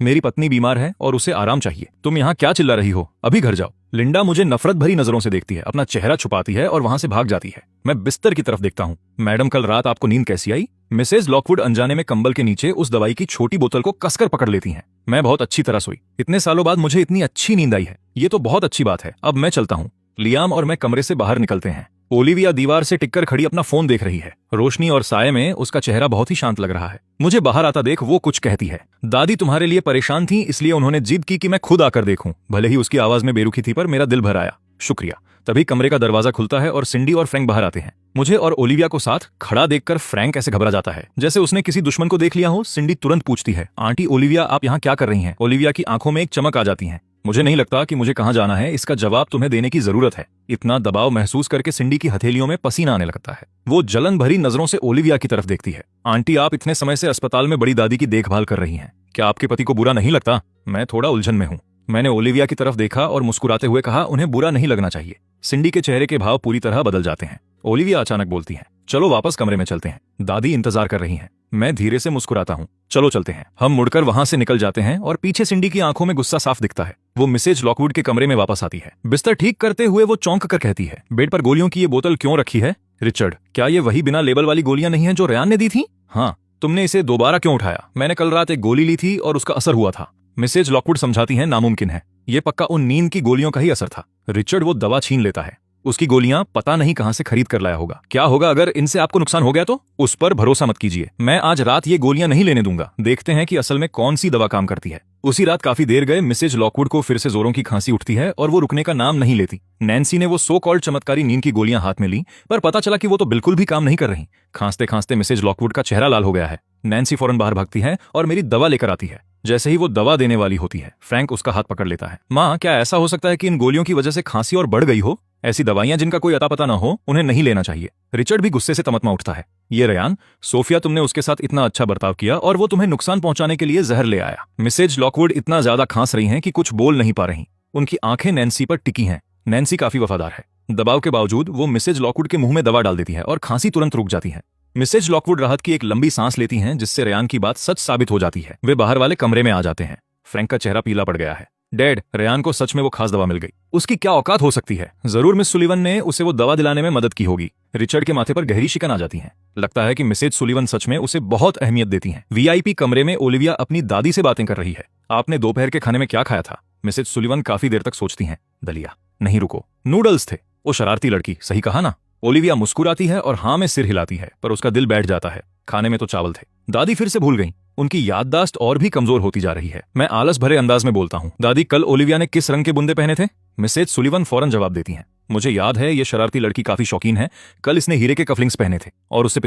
मेरी पत्नी बीमार है और उसे आराम चाहिए। तुम यहाँ क्या चिल्ला रही हो? अभी घर जाओ। लिंडा मुझे नफरत भरी नजरों से देखती है, अपना चेहरा छुपाती है और वहां से भाग जाती है। मैं बिस्तर की तरफ देखता हूँ। मैडम, कल रात आपको नींद कैसी आई? मिसेज लॉकवुड अनजाने में कंबल के नीचे उस दवाई की छोटी बोतल को कसकर पकड़ लेती हैं। मैं बहुत अच्छी तरह सोई। इतने सालों बाद मुझे इतनी अच्छी नींद आई है। ये तो बहुत अच्छी बात है। अब मैं चलता हूँ। लियाम और मैं कमरे से बाहर निकलते हैं। ओलिविया दीवार से टिककर खड़ी अपना फोन देख रही है। रोशनी और साये में उसका चेहरा बहुत ही शांत लग रहा है। मुझे बाहर आता देख वो कुछ कहती है। दादी तुम्हारे लिए परेशान थी, इसलिए उन्होंने जिद की कि मैं खुद आकर देखूं। भले ही उसकी आवाज में बेरुखी थी, पर मेरा दिल भर आया। शुक्रिया। तभी कमरे का दरवाजा खुलता है और सिंडी और फ्रैंक बाहर आते हैं। मुझे और ओलिविया को साथ खड़ा देखकर फ्रैंक ऐसे घबरा जाता है जैसे उसने किसी दुश्मन को देख लिया हो। सिंडी तुरंत पूछती है, आंटी ओलिविया, आप यहाँ क्या कर रही हैं? ओलिविया की आंखों में एक चमक आ जाती है। मुझे नहीं लगता कि मुझे कहाँ जाना है, इसका जवाब तुम्हें देने की जरूरत है। इतना दबाव महसूस करके सिंडी की हथेलियों में पसीना आने लगता है। वो जलन भरी नजरों से ओलिविया की तरफ देखती है। आंटी, आप इतने समय से अस्पताल में बड़ी दादी की देखभाल कर रही हैं। क्या आपके पति को बुरा नहीं लगता? मैं थोड़ा उलझन में हूँ। मैंने ओलिविया की तरफ देखा और मुस्कुराते हुए कहा, उन्हें बुरा नहीं लगना चाहिए। सिंडी के चेहरे के भाव पूरी तरह बदल जाते हैं। ओलिविया अचानक बोलती है, चलो वापस कमरे में चलते हैं, दादी इंतजार कर रही हैं। मैं धीरे से मुस्कुराता हूँ। चलो चलते हैं। हम मुड़कर वहां से निकल जाते हैं और पीछे सिंडी की आंखों में गुस्सा साफ दिखता है। वो मिसेज लॉकवुड के कमरे में वापस आती है। बिस्तर ठीक करते हुए वो चौंक कर कहती है, बेड पर गोलियों की ये बोतल क्यों रखी है? रिचर्ड, क्या ये वही बिना लेबल वाली गोलियां नहीं है जो रेयान ने दी थी? हाँ। तुमने इसे दोबारा क्यों उठाया? मैंने कल रात एक गोली ली थी और उसका असर हुआ था। मिसेज लॉकवुड समझाती हैं, नामुमकिन है, ये पक्का उन नींद की गोलियों का ही असर था। रिचर्ड वो दवा छीन लेता है। उसकी गोलियां पता नहीं कहां से खरीद कर लाया होगा। क्या होगा अगर इनसे आपको नुकसान हो गया तो? उस पर भरोसा मत कीजिए। मैं आज रात ये गोलियां नहीं लेने दूंगा। देखते हैं कि असल में कौन सी दवा काम करती है। उसी रात काफी देर गए मिसेज लॉकवुड को फिर से जोरों की खांसी उठती है और वो रुकने का नाम नहीं लेती। नैन्सी ने वो सो कॉल्ड चमत्कारी नींद की गोलियां हाथ में ली, पर पता चला कि वो तो बिल्कुल भी काम नहीं कर रही। खांसते खांसते मिसेज लॉकवुड का चेहरा लाल हो गया है। नैन्सी फौरन बाहर भागती है और मेरी दवा लेकर आती है। जैसे ही वो दवा देने वाली होती है, फ्रैंक उसका हाथ पकड़ लेता है। माँ, क्या ऐसा हो सकता है कि इन गोलियों की वजह से खांसी और बढ़ गई हो? ऐसी दवाइयां जिनका कोई अता पता ना हो, उन्हें नहीं लेना चाहिए। रिचर्ड भी गुस्से से तमतमा उठता है। ये रेयान, सोफिया तुमने उसके साथ इतना अच्छा बर्ताव किया और वो तुम्हें नुकसान पहुंचाने के लिए जहर ले आया। मिसेज लॉकवुड इतना ज्यादा खांस रही हैं कि कुछ बोल नहीं पा रही। उनकी आंखें नैन्सी पर टिकी हैं। नैन्सी काफी वफादार है। दबाव के बावजूद वो मिसेज लॉकवुड के मुंह में दवा डाल देती है और खांसी तुरंत रुक जाती है। मिसेज लॉकवुड राहत की एक लंबी सांस लेती हैं, जिससे रेयान की बात सच साबित हो जाती है। वे बाहर वाले कमरे में आ जाते हैं। फ्रैंक का चेहरा पीला पड़ गया है। डैड, रेयान को सच में वो खास दवा मिल गई। उसकी क्या औकात हो सकती है? जरूर मिस सुलिवन ने उसे वो दवा दिलाने में मदद की होगी। रिचर्ड के माथे पर गहरी शिकन आ जाती है। लगता है कि मिसेज सुलिवन सच में उसे बहुत अहमियत देती हैं। वीआईपी कमरे में ओलिविया अपनी दादी से बातें कर रही है। आपने दोपहर के खाने में क्या खाया था? मिसेज सुलिवन काफी देर तक सोचती हैं। दलिया नहीं, रुको, नूडल्स थे। वो शरारती लड़की, सही कहा ना? ओलिविया मुस्कुराती है और हाँ में सिर हिलाती है, पर उसका दिल बैठ जाता है। खाने में तो चावल थे। दादी फिर से भूल गई। उनकी याददाश्त और भी कमजोर होती जा रही है। मैं आलस भरे अंदाज में बोलता हूँ, दादी, कल ओलिविया ने किस रंग के बुंदे पहने थे? मिसेज सुलिवन फौरन जवाब देती हैं, मुझे याद है, ये शरारती लड़की काफी शौकीन है। कल इसने हीरे के कफलिंग्स पहने थे और उससे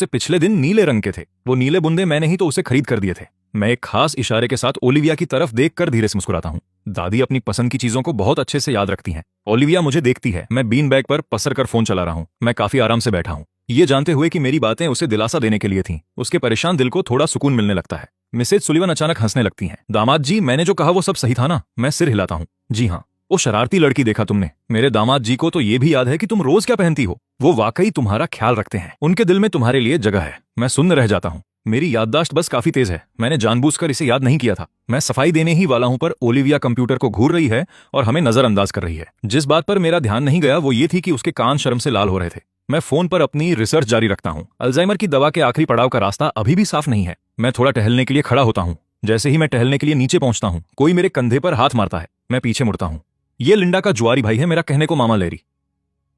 पिछले दिन नीले रंग के थे। वो नीले बुंदे मैंने ही तो उसे खरीद कर दिए थे। मैं एक खास इशारे के साथ ओलिविया की तरफ देखकर धीरे से मुस्कुराता हूँ। दादी अपनी पसंद की चीजों को बहुत अच्छे से याद रखती हैं। ओलिविया मुझे देखती है। मैं बीन बैग पर पसर कर फोन चला रहा हूँ। मैं काफी आराम से बैठा हूँ, ये जानते हुए कि मेरी बातें उसे दिलासा देने के लिए थीं। उसके परेशान दिल को थोड़ा सुकून मिलने लगता है। मिसेज सुलिवन अचानक हंसने लगती हैं। दामाद जी, मैंने जो कहा वो सब सही था ना? मैं सिर हिलाता हूँ। जी हाँ। वो शरारती लड़की देखा तुमने? मेरे दामाद जी को तो ये भी याद है कि तुम रोज क्या पहनती हो। वो वाकई तुम्हारा ख्याल रखते हैं। उनके दिल में तुम्हारे लिए जगह है। मैं सुन्न रह जाता हूँ। मेरी याददाश्त बस काफी तेज है। मैंने जानबूझकर इसे याद नहीं किया था। मैं सफाई देने ही वाला हूं, पर ओलिविया कंप्यूटर को घूर रही है और हमें नजरअंदाज कर रही है। जिस बात पर मेरा ध्यान नहीं गया वो ये थी कि उसके कान शर्म से लाल हो रहे थे। मैं फोन पर अपनी रिसर्च जारी रखता हूँ। अल्जाइमर की दवा के आखिरी पड़ाव का रास्ता अभी भी साफ नहीं है। मैं थोड़ा टहलने के लिए खड़ा होता हूँ। जैसे ही मैं टहलने के लिए नीचे पहुंचता हूँ, कोई मेरे कंधे पर हाथ मारता है। मैं पीछे मुड़ता हूँ। ये लिंडा का जुआरी भाई है, मेरा कहने को मामा लेरी।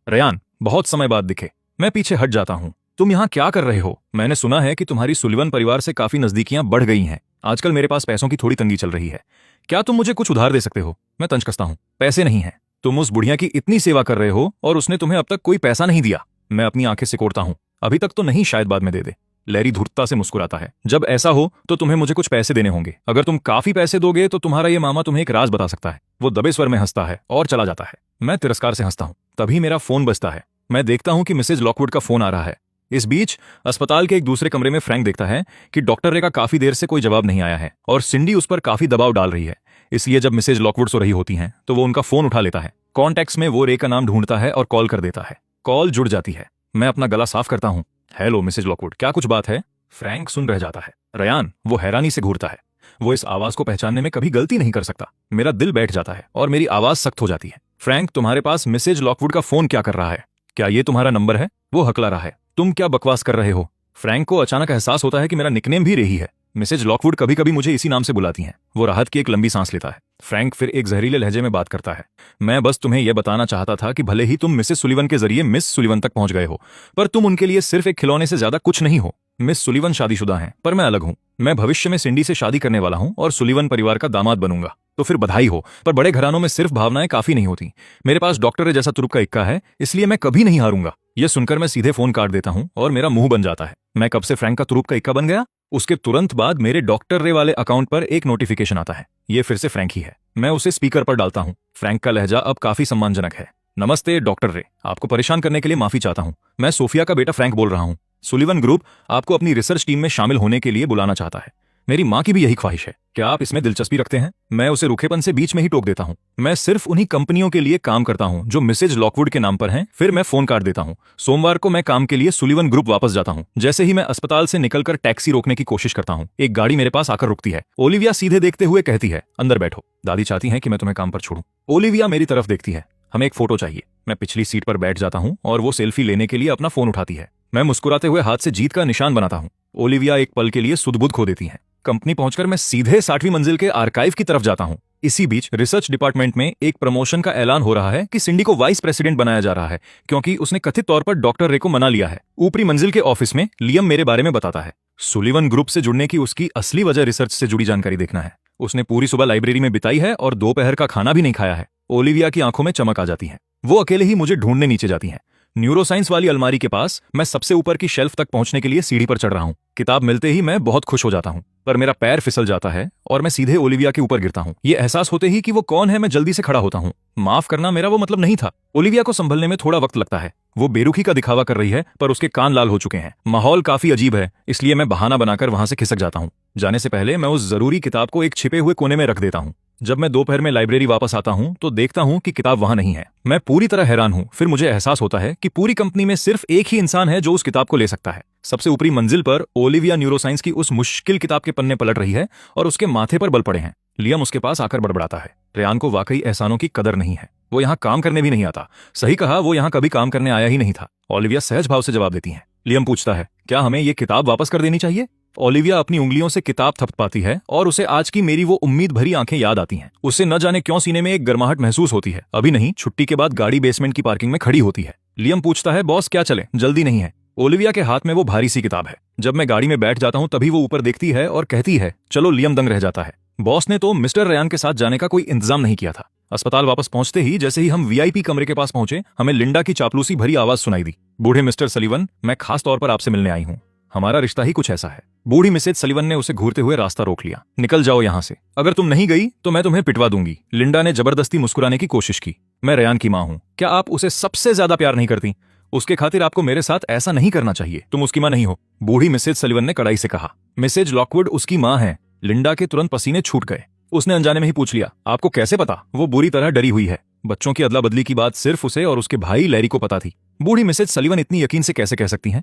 रेयान, बहुत समय बाद दिखे। मैं पीछे हट जाता हूँ। तुम यहाँ क्या कर रहे हो? मैंने सुना है कि तुम्हारी सुलिवन परिवार से काफी नजदीकियां बढ़ गई हैं। आजकल मेरे पास पैसों की थोड़ी तंगी चल रही है। क्या तुम मुझे कुछ उधार दे सकते हो? मैं तंज कसता हूँ। पैसे नहीं है। तुम उस बुढ़िया की इतनी सेवा कर रहे हो और उसने तुम्हें अब तक कोई पैसा नहीं दिया। मैं अपनी आंखें सिकोड़ता हूँ। अभी तक तो नहीं, शायद बाद में दे दे। लैरी धूर्तता से मुस्कुराता है। जब ऐसा हो तो तुम्हें मुझे कुछ पैसे देने होंगे। अगर तुम काफी पैसे दोगे तो तुम्हारा ये मामा तुम्हें एक राज बता सकता है। वो दबे स्वर में हंसता है और चला जाता है। मैं तिरस्कार से हंसता हूँ। तभी मेरा फोन बजता है। मैं देखता हूँ कि मिसेज लॉकवुड का फोन आ रहा है। इस बीच अस्पताल के एक दूसरे कमरे में फ्रैंक देखता है कि डॉक्टर रे का काफी देर से कोई जवाब नहीं आया है और सिंडी उस पर काफी दबाव डाल रही है। इसलिए जब मिसेज लॉकवुड सो रही होती हैं तो वो उनका फोन उठा लेता है। कॉन्टैक्ट्स में वो रे का नाम ढूंढता है और कॉल कर देता है। कॉल जुड़ जाती है। मैं अपना गला साफ करता हूँ। हेलो मिसेज लॉकवुड, क्या कुछ बात है? फ्रैंक सुन रह जाता है। रेयान, वो हैरानी से घूरता है। वो इस आवाज को पहचानने में कभी गलती नहीं कर सकता। मेरा दिल बैठ जाता है और मेरी आवाज सख्त हो जाती है। फ्रैंक, तुम्हारे पास मिसेज लॉकवुड का फोन क्या कर रहा है? क्या ये तुम्हारा नंबर है? वो हकला रहा है। तुम क्या बकवास कर रहे हो? फ्रैंक को अचानक एहसास होता है कि मेरा निकनेम भी रेही है। मिसेज लॉकवुड कभी कभी मुझे इसी नाम से बुलाती हैं। वो राहत की एक लंबी सांस लेता है। फ्रैंक फिर एक जहरीले लहजे में बात करता है। मैं बस तुम्हें यह बताना चाहता था कि भले ही तुम मिसेस सुलिवन के जरिए मिस सुलिवन तक पहुंच गए हो, पर तुम उनके लिए सिर्फ एक खिलौने से ज्यादा कुछ नहीं हो। मिस सुलिवन शादीशुदा हैं, पर मैं अलग हूं। मैं भविष्य में सिंडी से शादी करने वाला हूं और सुलिवन परिवार का दामाद बनूंगा। तो फिर बधाई हो, पर बड़े घरानों में सिर्फ भावनाएं काफी नहीं होती। मेरे पास डॉक्टर रे जैसा तुरुप का इक्का है, इसलिए मैं कभी नहीं हारूंगा। यह सुनकर मैं सीधे फोन काट देता हूं और मेरा मुंह बन जाता है। मैं कब से फ्रैंक का तुरुप का इक्का बन गया? उसके तुरंत बाद मेरे डॉक्टर रे वाले अकाउंट पर एक नोटिफिकेशन आता है। ये फिर से फ्रैंक ही है। मैं उसे स्पीकर पर डालता हूँ। फ्रैंक का लहजा अब काफी सम्मानजनक है। नमस्ते डॉक्टर रे, आपको परेशान करने के लिए माफी चाहता हूँ। मैं सोफिया का बेटा फ्रैंक बोल रहा हूँ। सुलिवन ग्रुप आपको अपनी रिसर्च टीम में शामिल होने के लिए बुलाना चाहता है। मेरी माँ की भी यही ख्वाहिश है। क्या आप इसमें दिलचस्पी रखते हैं? मैं उसे रूखेपन से बीच में ही टोक देता हूँ। मैं सिर्फ उन्हीं कंपनियों के लिए काम करता हूँ जो मिसेज लॉकवुड के नाम पर हैं। फिर मैं फोन काट देता हूँ। सोमवार को मैं काम के लिए सुलिवन ग्रुप वापस जाता हूँ। जैसे ही मैं अस्पताल से निकलकर टैक्सी रोकने की कोशिश करता हूँ, एक गाड़ी मेरे पास आकर रुकती है। ओलिविया सीधे देखते हुए कहती है, अंदर बैठो, दादी चाहती हैं कि मैं तुम्हें काम पर छोड़ूं। ओलिविया मेरी तरफ देखती है। हमें एक फोटो चाहिए। मैं पिछली सीट पर बैठ जाता हूँ और वो सेल्फी लेने के लिए अपना फोन उठाती है। मैं मुस्कुराते हुए हाथ से जीत का निशान बनाता हूँ। ओलिविया एक पल के लिए सुध-बुध खो देती है। कंपनी पहुंचकर मैं सीधे 60वीं मंजिल के आर्काइव की तरफ जाता हूं। इसी बीच रिसर्च डिपार्टमेंट में एक प्रमोशन का ऐलान हो रहा है कि सिंडी को वाइस प्रेसिडेंट बनाया जा रहा है क्योंकि उसने कथित तौर पर डॉक्टर रे को मना लिया है। ऊपरी मंजिल के ऑफिस में लियम मेरे बारे में बताता है। सुलिवन ग्रुप से जुड़ने की उसकी असली वजह रिसर्च से जुड़ी जानकारी देखना है। उसने पूरी सुबह लाइब्रेरी में बिताई है और दोपहर का खाना भी नहीं खाया है। ओलिविया की आंखों में चमक आ जाती है। वो अकेले ही मुझे ढूंढने नीचे जाती है। न्यूरोसाइंस वाली अलमारी के पास मैं सबसे ऊपर की शेल्फ तक पहुंचने के लिए सीढ़ी पर चढ़ रहा हूं। किताब मिलते ही मैं बहुत खुश हो जाता हूं, पर मेरा पैर फिसल जाता है और मैं सीधे ओलिविया के ऊपर गिरता हूं। ये एहसास होते ही कि वो कौन है, मैं जल्दी से खड़ा होता हूं। माफ करना, मेरा वो मतलब नहीं था। ओलिविया को संभलने में थोड़ा वक्त लगता है। वो बेरुखी का दिखावा कर रही है, पर उसके कान लाल हो चुके हैं। माहौल काफी अजीब है, इसलिए मैं बहाना बनाकर वहां से खिसक जाता हूं। जाने से पहले मैं उस जरूरी किताब को एक छिपे हुए कोने में रख देता हूं। जब मैं दोपहर में लाइब्रेरी वापस आता हूं तो देखता हूं कि किताब वहां नहीं है। मैं पूरी तरह हैरान हूं। फिर मुझे एहसास होता है कि पूरी कंपनी में सिर्फ एक ही इंसान है जो उस किताब को ले सकता है। सबसे ऊपरी मंजिल पर ओलिविया न्यूरोसाइंस की उस मुश्किल किताब के पन्ने पलट रही है और उसके माथे पर बल पड़े हैं। लियम उसके पास आकर बड़बड़ाता है, रेयान को वाकई एहसानों की कदर नहीं है। वो यहाँ काम करने भी नहीं आता। सही कहा, वो यहाँ कभी काम करने आया ही नहीं था। ओलिविया सहज भाव से जवाब देती है। लियम पूछता है, क्या हमें ये किताब वापस कर देनी चाहिए? ओलिविया अपनी उंगलियों से किताब थपथपाती है और उसे आज की मेरी वो उम्मीद भरी आंखें याद आती हैं। उसे न जाने क्यों सीने में एक गर्माहट महसूस होती है। अभी नहीं, छुट्टी के बाद गाड़ी बेसमेंट की पार्किंग में खड़ी होती है। लियम पूछता है, बॉस क्या चले, जल्दी नहीं है? ओलिविया के हाथ में वो भारी सी किताब है। जब मैं गाड़ी में बैठ जाता हूं तभी वो ऊपर देखती है और कहती है, चलो। लियम दंग रह जाता है। बॉस ने तो मिस्टर रेयान के साथ जाने का कोई इंतजाम नहीं किया था। अस्पताल वापस पहुंचते ही जैसे ही हम वीआईपी कमरे के पास पहुंचे, हमें लिंडा की चापलूसी भरी आवाज सुनाई दी। बूढ़े मिस्टर सलीवन, मैं खास तौर पर आपसे मिलने आई हूं। हमारा रिश्ता ही कुछ ऐसा है। बूढ़ी मिसेज सलीवन ने उसे घूरते हुए रास्ता रोक लिया। निकल जाओ यहाँ से। अगर तुम नहीं गई तो मैं तुम्हें पिटवा दूंगी। लिंडा ने जबरदस्ती मुस्कुराने की कोशिश की। मैं रेयान की मां हूं। क्या आप उसे सबसे ज्यादा प्यार नहीं करती? उसके खातिर आपको मेरे साथ ऐसा नहीं करना चाहिए। तुम उसकी मां नहीं हो, बूढ़ी मिसेज सलीवन ने कड़ाई से कहा। मिसेज लॉकवुड उसकी मां है। लिंडा के तुरंत पसीने छूट गए। उसने अनजाने में ही पूछ लिया, आपको कैसे पता? वो बुरी तरह डरी हुई है। बच्चों की अदला बदली की बात सिर्फ उसे और उसके भाई लैरी को पता थी। बूढ़ी मिसेज सलीवन इतनी यकीन से कैसे कह सकती हैं?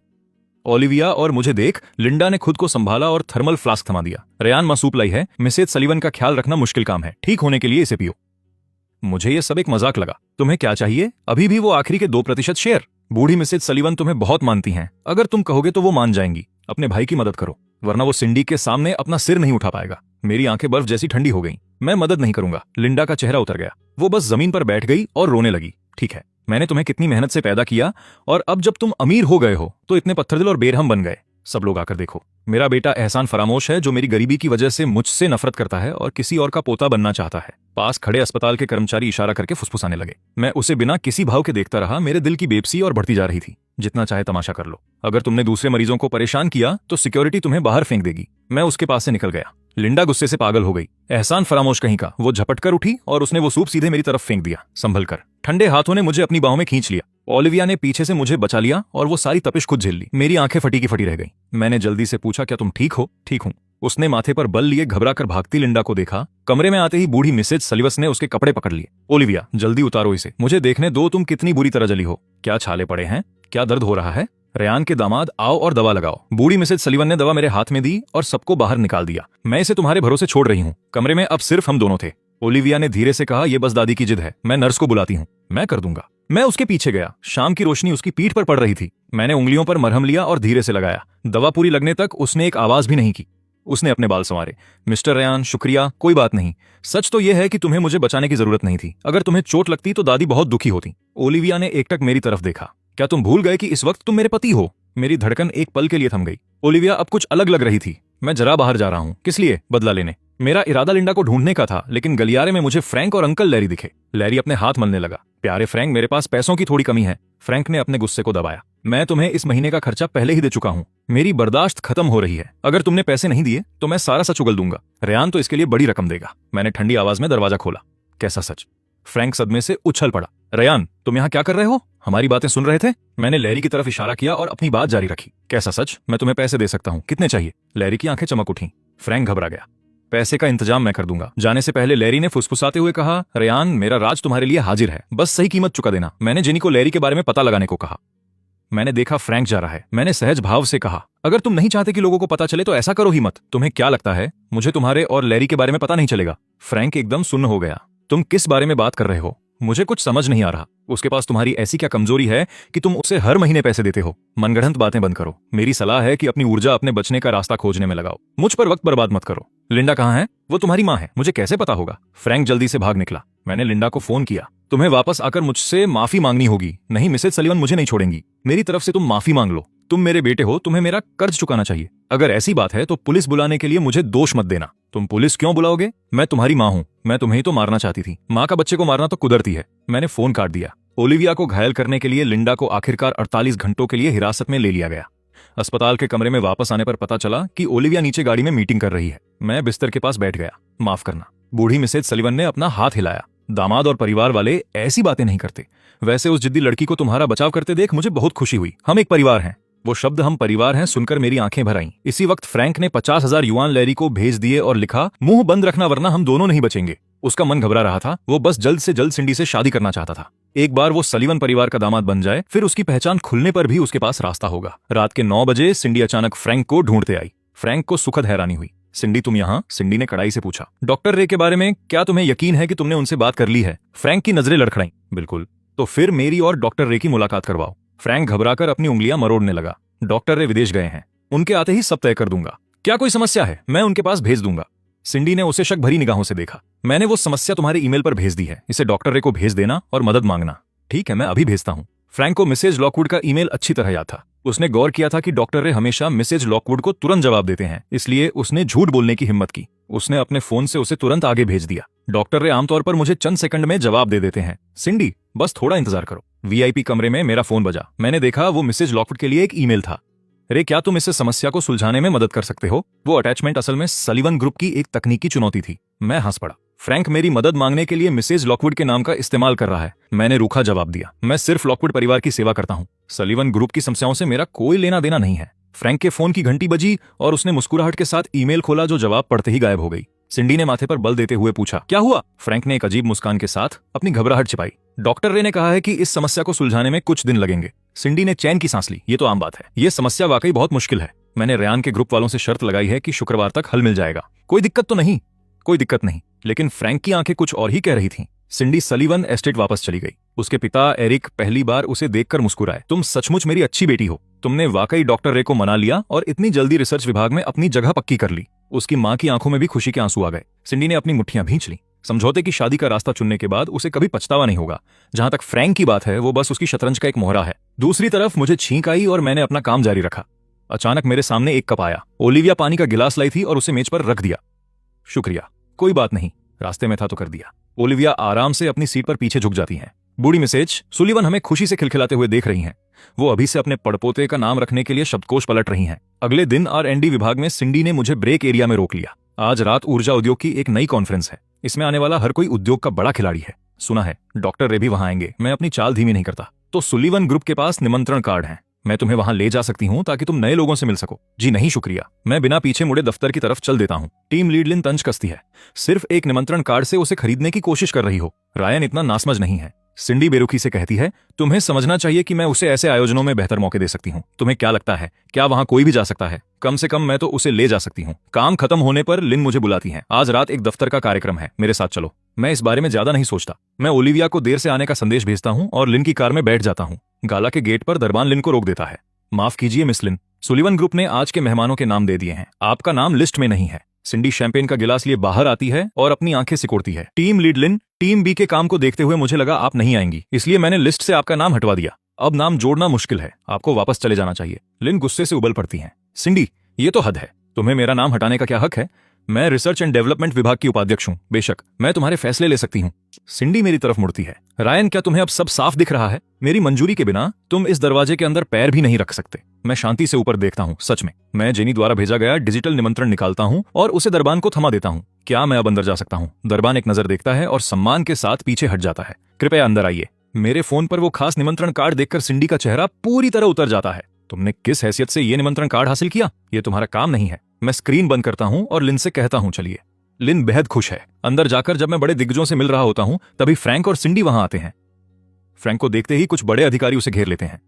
ओलिविया और मुझे देख लिंडा ने खुद को संभाला और थर्मल फ्लास्क थमा दिया। रेयान मासूप लाई है। मिसेज सलीवन का ख्याल रखना मुश्किल काम है। ठीक होने के लिए इसे पियो। मुझे ये सब एक मजाक लगा। तुम्हें क्या चाहिए? अभी भी वो आखिरी के 2% शेयर। बूढ़ी मिसेज सलीवन तुम्हें बहुत मानती हैं। अगर तुम कहोगे तो वो मान जाएंगी। अपने भाई की मदद करो, वरना वो सिंडी के सामने अपना सिर नहीं उठा पाएगा। मेरी आंखें बर्फ जैसी ठंडी हो गईं। मैं मदद नहीं करूंगा। लिंडा का चेहरा उतर गया। वो बस जमीन पर बैठ गई और रोने लगी। ठीक है, मैंने तुम्हें कितनी मेहनत से पैदा किया और अब जब तुम अमीर हो गए हो तो इतने पत्थरदिल और बेरहम बन गए। सब लोग आकर देखो। मेरा बेटा एहसान फरामोश है जो मेरी गरीबी की वजह से मुझसे नफरत करता है और किसी और का पोता बनना चाहता है। पास खड़े अस्पताल के कर्मचारी इशारा करके फुसफुसाने लगे। मैं उसे बिना किसी भाव के देखता रहा। मेरे दिल की बेबसी और बढ़ती जा रही थी। जितना चाहे तमाशा कर लो। अगर तुमने दूसरे मरीजों को परेशान किया तो सिक्योरिटी तुम्हें बाहर फेंक देगी। मैं उसके पास से निकल गया। लिंडा गुस्से से पागल हो गई। एहसान फरामोश कहीं का। वो झपट कर उठी और उसने वो सूप सीधे मेरी तरफ फेंक दिया। संभल कर। ठंडे हाथों ने मुझे अपनी बाहों में खींच लिया। ओलिविया ने पीछे से मुझे बचा लिया और वो सारी तपिश खुद झेल ली। मेरी आंखें फटी की फटी रह गईं। मैंने जल्दी से पूछा, क्या तुम ठीक हो? ठीक हूं। उसने माथे पर बल लिए घबरा कर भागती लिंडा को देखा। कमरे में आते ही बूढ़ी मिसेज सलीवस ने उसके कपड़े पकड़ लिए। ओलिविया, जल्दी उतारो इसे। मुझे देखने दो तुम कितनी बुरी तरह जली हो। क्या छाले पड़े हैं? क्या दर्द हो रहा है? रेयान के दामाद, आओ और दवा लगाओ। बूढ़ी मिसेज सलीवन ने दवा मेरे हाथ में दी और सबको बाहर निकाल दिया। मैं इसे तुम्हारे भरोसे छोड़ रही हूँ। कमरे में अब सिर्फ हम दोनों थे। ओलिविया ने धीरे से कहा, यह बस दादी की जिद है। मैं नर्स को बुलाती हूँ। मैं कर दूंगा। मैं उसके पीछे गया। शाम की रोशनी उसकी पीठ पर पड़ रही थी। मैंने उंगलियों पर मरहम लिया और धीरे से लगाया। दवा पूरी लगने तक उसने एक आवाज भी नहीं की। उसने अपने बाल संवारे। मिस्टर रेयान, शुक्रिया, कोई बात नहीं। सच तो यह है कि तुम्हें मुझे बचाने की जरूरत नहीं थी। अगर तुम्हें चोट लगती तो दादी बहुत दुखी होती। ओलिविया ने एकटक मेरी तरफ देखा। क्या तुम भूल गए कि इस वक्त तुम मेरे पति हो? मेरी धड़कन एक पल के लिए थम गई। ओलिविया अब कुछ अलग लग रही थी। मैं जरा बाहर जा रहा हूँ। किस लिए? बदला लेने। मेरा इरादा लिंडा को ढूंढने का था, लेकिन गलियारे में मुझे फ्रैंक और अंकल लैरी दिखे। लैरी अपने हाथ मलने लगा। प्यारे फ्रैंक, मेरे पास पैसों की थोड़ी कमी है। फ्रैंक ने अपने गुस्से को दबाया। मैं तुम्हें इस महीने का खर्चा पहले ही दे चुका हूँ। मेरी बर्दाश्त खत्म हो रही है। अगर तुमने पैसे नहीं दिए तो मैं सारा सच उगल दूंगा। रेयान तो इसके लिए बड़ी रकम देगा। मैंने ठंडी आवाज में दरवाजा खोला। कैसा सच? फ्रैंक सदमे से उछल पड़ा। रेयान, तुम यहाँ क्या कर रहे हो? हमारी बातें सुन रहे थे? मैंने लैरी की तरफ इशारा किया और अपनी बात जारी रखी। कैसा सच? मैं तुम्हें पैसे दे सकता हूँ। कितने चाहिए? लैरी की आंखें चमक उठी। फ्रैंक घबरा गया। पैसे का इंतजाम मैं कर दूंगा। जाने से पहले लैरी ने फुसफुसाते हुए कहा, रेयान, मेरा राज तुम्हारे लिए हाजिर है, बस सही कीमत चुका देना। मैंने जेनी को लैरी के बारे में पता लगाने को कहा। मैंने देखा फ्रैंक जा रहा है। मैंने सहज भाव से कहा, अगर तुम नहीं चाहते कि लोगों को पता चले तो ऐसा करो ही मत। तुम्हें क्या लगता है मुझे तुम्हारे और लैरी के बारे में पता नहीं चलेगा? फ्रैंक एकदम सुन्न हो गया। तुम किस बारे में बात कर रहे हो? मुझे कुछ समझ नहीं आ रहा। उसके पास तुम्हारी ऐसी क्या कमजोरी है कि तुम उसे हर महीने पैसे देते हो? मनगढ़ंत बातें बंद करो। मेरी सलाह है कि अपनी ऊर्जा अपने बचने का रास्ता खोजने में लगाओ। मुझ पर वक्त बर्बाद मत करो। लिंडा कहाँ है? वो तुम्हारी माँ है, मुझे कैसे पता होगा? फ्रैंक जल्दी से भाग निकला। मैंने लिंडा को फोन किया। तुम्हें वापस आकर मुझसे माफी मांगनी होगी। नहीं, मिसेज सलीवन मुझे नहीं छोड़ेंगी। मेरी तरफ से तुम माफी मांग लो। तुम मेरे बेटे हो, तुम्हें मेरा कर्ज चुकाना चाहिए। अगर ऐसी बात है तो पुलिस बुलाने के लिए मुझे दोष मत देना। तुम पुलिस क्यों बुलाओगे? मैं तुम्हारी माँ हूँ। मैं तुम्हें ही तो मारना चाहती थी। माँ का बच्चे को मारना तो कुदरती है। मैंने फोन काट दिया। ओलिविया को घायल करने के लिए लिंडा को आखिरकार 48 घंटों के लिए हिरासत में ले लिया गया। अस्पताल के कमरे में वापस आने पर पता चला कि ओलिविया नीचे गाड़ी में मीटिंग कर रही है। मैं बिस्तर के पास बैठ गया। माफ करना। बूढ़ी मिसेज सलीवन ने अपना हाथ हिलाया। दामाद और परिवार वाले ऐसी बातें नहीं करते। वैसे उस जिद्दी लड़की को तुम्हारा बचाव करते देख मुझे बहुत खुशी हुई। हम एक परिवार हैं। वो शब्द हम परिवार हैं सुनकर मेरी आंखें भर आईं। इसी वक्त फ्रैंक ने 50,000 युआन लैरी को भेज दिए और लिखा, मुंह बंद रखना वरना हम दोनों नहीं बचेंगे। उसका मन घबरा रहा था। वो बस जल्द से जल्द सिंडी से शादी करना चाहता था। एक बार वो सलीवन परिवार का दामाद बन जाए, फिर उसकी पहचान खुलने पर भी उसके पास रास्ता होगा। रात के 9 बजे सिंडी अचानक फ्रैंक को ढूंढते आई। फ्रैंक को सुखद हैरानी हुई। सिंडी, तुम यहाँ? सिंडी ने कड़ाई से पूछा। डॉक्टर रे के बारे में क्या तुम्हें यकीन है कि तुमने उनसे बात कर ली है? फ्रैंक की नजरें लड़खड़ाईं। बिल्कुल। तो फिर मेरी और डॉक्टर रे की मुलाकात करवाओ। फ्रैंक घबराकर अपनी उंगलियां मरोड़ने लगा। डॉक्टर रे विदेश गए हैं। उनके आते ही सब तय कर दूंगा। क्या कोई समस्या है? मैं उनके पास भेज दूंगा। सिंडी ने उसे शक भरी निगाहों से देखा। मैंने वो समस्या तुम्हारे ईमेल पर भेज दी है। इसे डॉक्टर रे को भेज देना और मदद मांगना। ठीक है, मैं अभी भेजता हूँ। फ्रैंक को मिसेज लॉकवुड का ईमेल अच्छी तरह याद था। उसने गौर किया था कि डॉक्टर रे हमेशा मिसेज लॉकवुड को तुरंत जवाब देते हैं, इसलिए उसने झूठ बोलने की हिम्मत की। उसने अपने फोन से उसे तुरंत आगे भेज दिया। डॉक्टर रे आमतौर पर मुझे चंद सेकंड में जवाब दे देते हैं। सिंडी, बस थोड़ा इंतजार करो। वीआईपी कमरे में मेरा फोन बजा। मैंने देखा वो मिसेज लॉकवुड के लिए एक ईमेल था। रे, क्या तुम इस समस्या को सुलझाने में मदद कर सकते हो? वो अटैचमेंट असल में सलीवन ग्रुप की एक तकनीकी चुनौती थी। मैं हंस पड़ा। फ्रैंक मेरी मदद मांगने के लिए मिसेज लॉकवुड के नाम का इस्तेमाल कर रहा है। मैंने रूखा जवाब दिया। मैं सिर्फ लॉकवुड परिवार की सेवा करता हूँ। सलीवन ग्रुप की समस्याओं से मेरा कोई लेना देना नहीं है। फ्रैंक के फोन की घंटी बजी और उसने मुस्कुराहट के साथ ईमेल खोला जो जवाब पढ़ते ही गायब हो गई। सिंडी ने माथे पर बल देते हुए पूछा, क्या हुआ? फ्रैंक ने एक अजीब मुस्कान के साथ अपनी घबराहट छिपाई। डॉक्टर रे ने कहा है कि इस समस्या को सुलझाने में कुछ दिन लगेंगे। सिंडी ने चैन की सांस ली। ये तो आम बात है। ये समस्या वाकई बहुत मुश्किल है। मैंने रेयान के ग्रुप वालों से शर्त लगाई है कि शुक्रवार तक हल मिल जाएगा। कोई दिक्कत तो नहीं? कोई दिक्कत नहीं। लेकिन फ्रैंक की आंखें कुछ और ही कह रही थीं। सिंडी सलीवन एस्टेट वापस चली गई। उसके पिता एरिक पहली बार उसे देखकर मुस्कुराए। तुम सचमुच मेरी अच्छी बेटी हो। तुमने वाकई डॉक्टर रे को मना लिया और इतनी जल्दी रिसर्च विभाग में अपनी जगह पक्की कर ली। उसकी मां की आंखों में भी खुशी के आंसू आ गए। सिंडी ने अपनी मुट्ठियां भींच ली। समझौते की शादी का रास्ता चुनने के बाद उसे कभी पछतावा नहीं होगा। जहां तक फ्रैंक की बात है, वो बस उसकी शतरंज का एक मोहरा है। दूसरी तरफ मुझे छींक आई और मैंने अपना काम जारी रखा। अचानक मेरे सामने एक कप आया। ओलिविया पानी का गिलास लाई थी और उसे मेज पर रख दिया। शुक्रिया। कोई बात नहीं, रास्ते में था तो कर दिया। ओलिविया आराम से अपनी सीट पर पीछे झुक जाती हैं। बूढ़ी मिसेज सुलीवन हमें खुशी से खिलखिलाते हुए देख रही हैं। वो अभी से अपने पड़पोते का नाम रखने के लिए शब्दकोश पलट रही हैं। अगले दिन R&D विभाग में सिंडी ने मुझे ब्रेक एरिया में रोक लिया। आज रात ऊर्जा उद्योग की एक नई कॉन्फ्रेंस है। इसमें आने वाला हर कोई उद्योग का बड़ा खिलाड़ी है। सुना है डॉक्टर रे भी वहां आएंगे। मैं अपनी चाल धीमी नहीं करता। तो सुलीवन ग्रुप के पास निमंत्रण कार्ड हैं। मैं तुम्हें वहां ले जा सकती हूं ताकि तुम नए लोगों से मिल सको। जी नहीं शुक्रिया। मैं बिना पीछे मुड़े दफ्तर की तरफ चल देता हूं। टीम लीड लिन तंज कसती है। सिर्फ एक निमंत्रण कार्ड से उसे खरीदने की कोशिश कर रही हो। रायन इतना नासमझ नहीं है। सिंडी बेरुखी से कहती है, तुम्हें समझना चाहिए कि मैं उसे ऐसे आयोजनों में बेहतर मौके दे सकती हूँ। तुम्हें क्या लगता है, क्या वहां कोई भी जा सकता है? कम से कम मैं तो उसे ले जा सकती हूँ। काम खत्म होने पर लिन मुझे बुलाती है। आज रात एक दफ्तर का कार्यक्रम है, मेरे साथ चलो। मैं इस बारे में ज्यादा नहीं सोचता। मैं ओलिविया को देर से आने का संदेश भेजता हूँ और लिन की कार में बैठ जाता हूँ। गाला के गेट पर दरबान लिन को रोक देता है। माफ कीजिए मिस लिन, सुलीवन ग्रुप ने आज के मेहमानों के नाम दे दिए हैं। आपका नाम लिस्ट में नहीं है। सिंडी शैंपेन का गिलास लिए बाहर आती है और अपनी आंखें सिकोड़ती है। टीम लीड लिन, टीम बी के काम को देखते हुए मुझे लगा आप नहीं आएंगी, इसलिए मैंने लिस्ट से आपका नाम हटवा दिया। अब नाम जोड़ना मुश्किल है। आपको वापस चले जाना चाहिए। लिन गुस्से से उबल पड़ती हैं। सिंडी, ये तो हद है। तुम्हें मेरा नाम हटाने का क्या हक है? मैं रिसर्च एंड डेवलपमेंट विभाग की उपाध्यक्ष हूँ। बेशक मैं तुम्हारे फैसले ले सकती हूँ। सिंडी मेरी तरफ मुड़ती है। रायन, क्या तुम्हें अब सब साफ दिख रहा है? मेरी मंजूरी के बिना तुम इस दरवाजे के अंदर पैर भी नहीं रख सकते। मैं शांति से ऊपर देखता हूँ। सच में मैं जेनी द्वारा भेजा गया डिजिटल निमंत्रण निकालता हूँ और उसे दरबान को थमा देता हूँ। क्या मैं अब अंदर जा सकता हूँ? दरबान एक नजर देखता है और सम्मान के साथ पीछे हट जाता है। कृपया अंदर आइए। मेरे फोन पर वो खास निमंत्रण कार्ड देखकर सिंडी का चेहरा पूरी तरह उतर जाता है। तुमने किस हैसियत से ये निमंत्रण कार्ड हासिल किया? ये तुम्हारा काम नहीं है। मैं स्क्रीन बंद करता हूँ और लिन से कहता हूँ चलिए। लिन बेहद खुश है। अंदर जाकर जब मैं बड़े दिग्गजों से मिल रहा होता हूँ तभी फ्रैंक और सिंडी वहां आते हैं। फ्रैंक को देखते ही कुछ बड़े अधिकारी उसे घेर लेते हैं।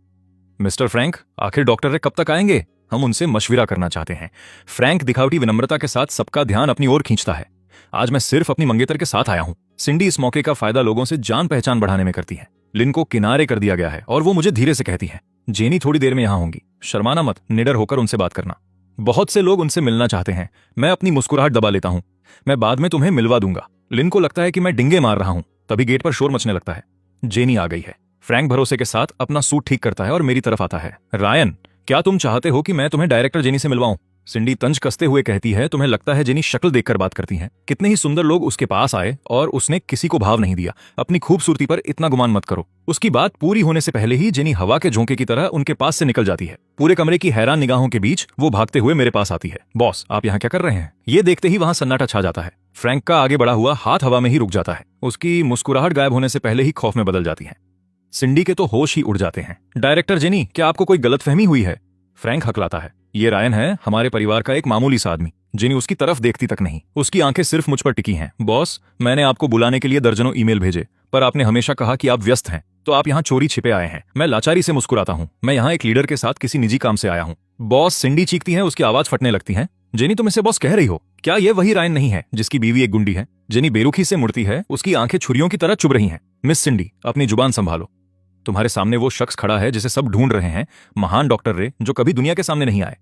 मिस्टर फ्रैंक, आखिर डॉक्टर रे कब तक आएंगे? हम उनसे मशविरा करना चाहते हैं। फ्रैंक दिखावटी विनम्रता के साथ सबका ध्यान अपनी ओर खींचता है। आज मैं सिर्फ अपनी मंगेतर के साथ आया हूं। सिंडी इस मौके का फायदा लोगों से जान पहचान बढ़ाने में करती है। लिन को किनारे कर दिया गया है और वो मुझे धीरे से कहती है, जेनी थोड़ी देर में यहां होंगी, शर्माना मत, निडर होकर उनसे बात करना। बहुत से लोग उनसे मिलना चाहते हैं। मैं अपनी मुस्कुराहट दबा लेता हूं। मैं बाद में तुम्हें मिलवा दूंगा। लिन को लगता है कि मैं डिंगे मार रहा हूं। तभी गेट पर शोर मचने लगता है। जेनी आ गई है। फ्रैंक भरोसे के साथ अपना सूट ठीक करता है और मेरी तरफ आता है। रायन, क्या तुम चाहते हो कि मैं तुम्हें डायरेक्टर जेनी से मिलवाऊं? सिंडी तंज कसते हुए कहती है, तुम्हें लगता है जेनी शक्ल देखकर बात करती हैं? कितने ही सुंदर लोग उसके पास आए और उसने किसी को भाव नहीं दिया। अपनी खूबसूरती पर इतना गुमान मत करो। उसकी बात पूरी होने से पहले ही जेनी हवा के झोंके की तरह उनके पास से निकल जाती है। पूरे कमरे की हैरान निगाहों के बीच वो भागते हुए मेरे पास आती है। बॉस, आप यहाँ क्या कर रहे हैं? ये देखते ही वहां सन्नाटा छा जाता है। फ्रैंक का आगे बढ़ा हुआ हाथ हवा में ही रुक जाता है। उसकी मुस्कुराहट गायब होने से पहले ही खौफ में बदल जाती है। सिंडी के तो होश ही उड़ जाते हैं। डायरेक्टर जेनी, क्या आपको कोई गलतफहमी हुई है? फ्रैंक हकलाता है। ये रायन है, हमारे परिवार का एक मामूली सा आदमी। जेनी उसकी तरफ देखती तक नहीं। उसकी आंखें सिर्फ मुझ पर टिकी हैं। बॉस, मैंने आपको बुलाने के लिए दर्जनों ईमेल भेजे, पर आपने हमेशा कहा कि आप व्यस्त हैं, तो आप यहाँ चोरी छिपे आए हैं। मैं लाचारी से मुस्कुराता हूँ। मैं यहाँ एक लीडर के साथ किसी निजी काम से आया हूँ। बॉस, सिंडी चीखती है, उसकी आवाज फटने लगती है। जेनी, तुम इसे बॉस कह रही हो? क्या ये वही रायन नहीं है जिसकी बीवी एक गुंडी है? जेनी बेरुखी से मुड़ती है। उसकी आंखें छुरियों की तरह चुभ रही हैं। मिस सिंडी, अपनी जुबान संभालो। तुम्हारे सामने वो शख्स खड़ा है जिसे सब ढूंढ रहे हैं, महान डॉक्टर रे, जो कभी दुनिया के सामने नहीं आए।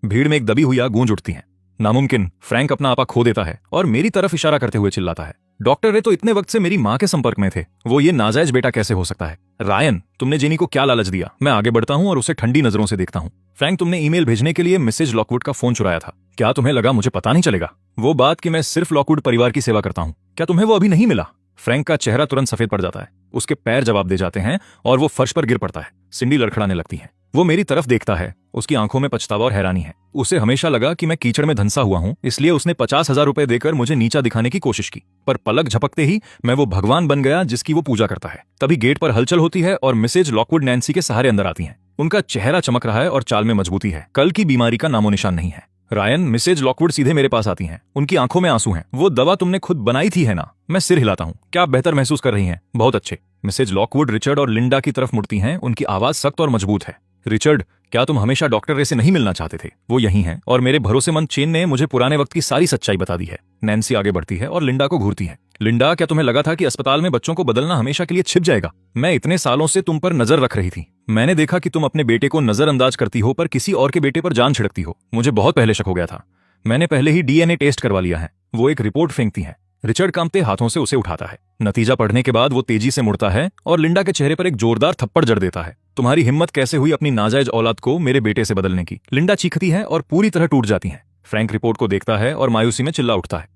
भीड़ में एक दबी हुई आग गूंज उठती है। नामुमकिन। फ्रैंक अपना आपा खो देता है और मेरी तरफ इशारा करते हुए चिल्लाता है, डॉक्टर रे तो इतने वक्त से मेरी मां के संपर्क में थे। वो ये नाजायज बेटा कैसे हो सकता है? रायन, तुमने जेनी को क्या लालच दिया? मैं आगे बढ़ता हूं और उसे ठंडी नजरों से देखता हूं। फ्रैंक, तुमने ईमेल भेजने के लिए मिसेज लॉकवुड का फोन चुराया था। क्या तुम्हें लगा मुझे पता नहीं चलेगा? वो बात कि मैं सिर्फ लॉकवुड परिवार की सेवा करता हूं, क्या तुम्हें वो अभी नहीं मिला? फ्रैंक का चेहरा तुरंत सफेद पड़ जाता है। उसके पैर जवाब दे जाते हैं और वो फर्श पर गिर पड़ता है। सिंडी लड़खड़ाने लगती है। वो मेरी तरफ देखता है। उसकी आंखों में पछतावा और हैरानी है। उसे हमेशा लगा कि मैं कीचड़ में धंसा हुआ हूं, इसलिए उसने 50,000 रुपए देकर मुझे नीचा दिखाने की कोशिश की। पर पलक झपकते ही मैं वो भगवान बन गया जिसकी वो पूजा करता है। तभी गेट पर हलचल होती है और मिसेज लॉकवुड नैन्सी के सहारे अंदर आती हैं। उनका चेहरा चमक रहा है और चाल में मजबूती है। कल की बीमारी का नामो निशान नहीं है। रायन, मिसेज लॉकवुड सीधे मेरे पास आती हैं। उनकी आंखों में आंसू हैं। वो दवा तुमने खुद बनाई थी है ना? मैं सिर हिलाता हूँ। क्या आप बेहतर महसूस कर रही हैं? बहुत अच्छे। मिसेज लॉकवुड रिचर्ड और लिंडा की तरफ मुड़ती हैं। उनकी आवाज सख्त और मजबूत है। रिचर्ड, क्या तुम हमेशा डॉक्टर रे से नहीं मिलना चाहते थे? वो यही हैं और मेरे भरोसेमंद चेन ने मुझे पुराने वक्त की सारी सच्चाई बता दी है। नैन्सी आगे बढ़ती है और लिंडा को घूरती है। लिंडा, क्या तुम्हें लगा था कि अस्पताल में बच्चों को बदलना हमेशा के लिए छिप जाएगा? मैं इतने सालों से तुम पर नजर रख रही थी। मैंने देखा कि तुम अपने बेटे को नजरअंदाज करती हो पर किसी और के बेटे पर जान छिड़कती हो। मुझे बहुत पहले शक हो गया था। मैंने पहले ही डीएनए टेस्ट करवा लिया है। वो एक रिपोर्ट फेंकती है। रिचर्ड कांपते हाथों से उसे उठाता है। नतीजा पढ़ने के बाद वो तेजी से मुड़ता है और लिंडा के चेहरे पर एक जोरदार थप्पड़ जड़ देता है। तुम्हारी हिम्मत कैसे हुई अपनी नाजायज औलाद को मेरे बेटे से बदलने की? लिंडा चीखती है और पूरी तरह टूट जाती है। फ्रैंक रिपोर्ट को देखता है और मायूसी में चिल्ला उठता है,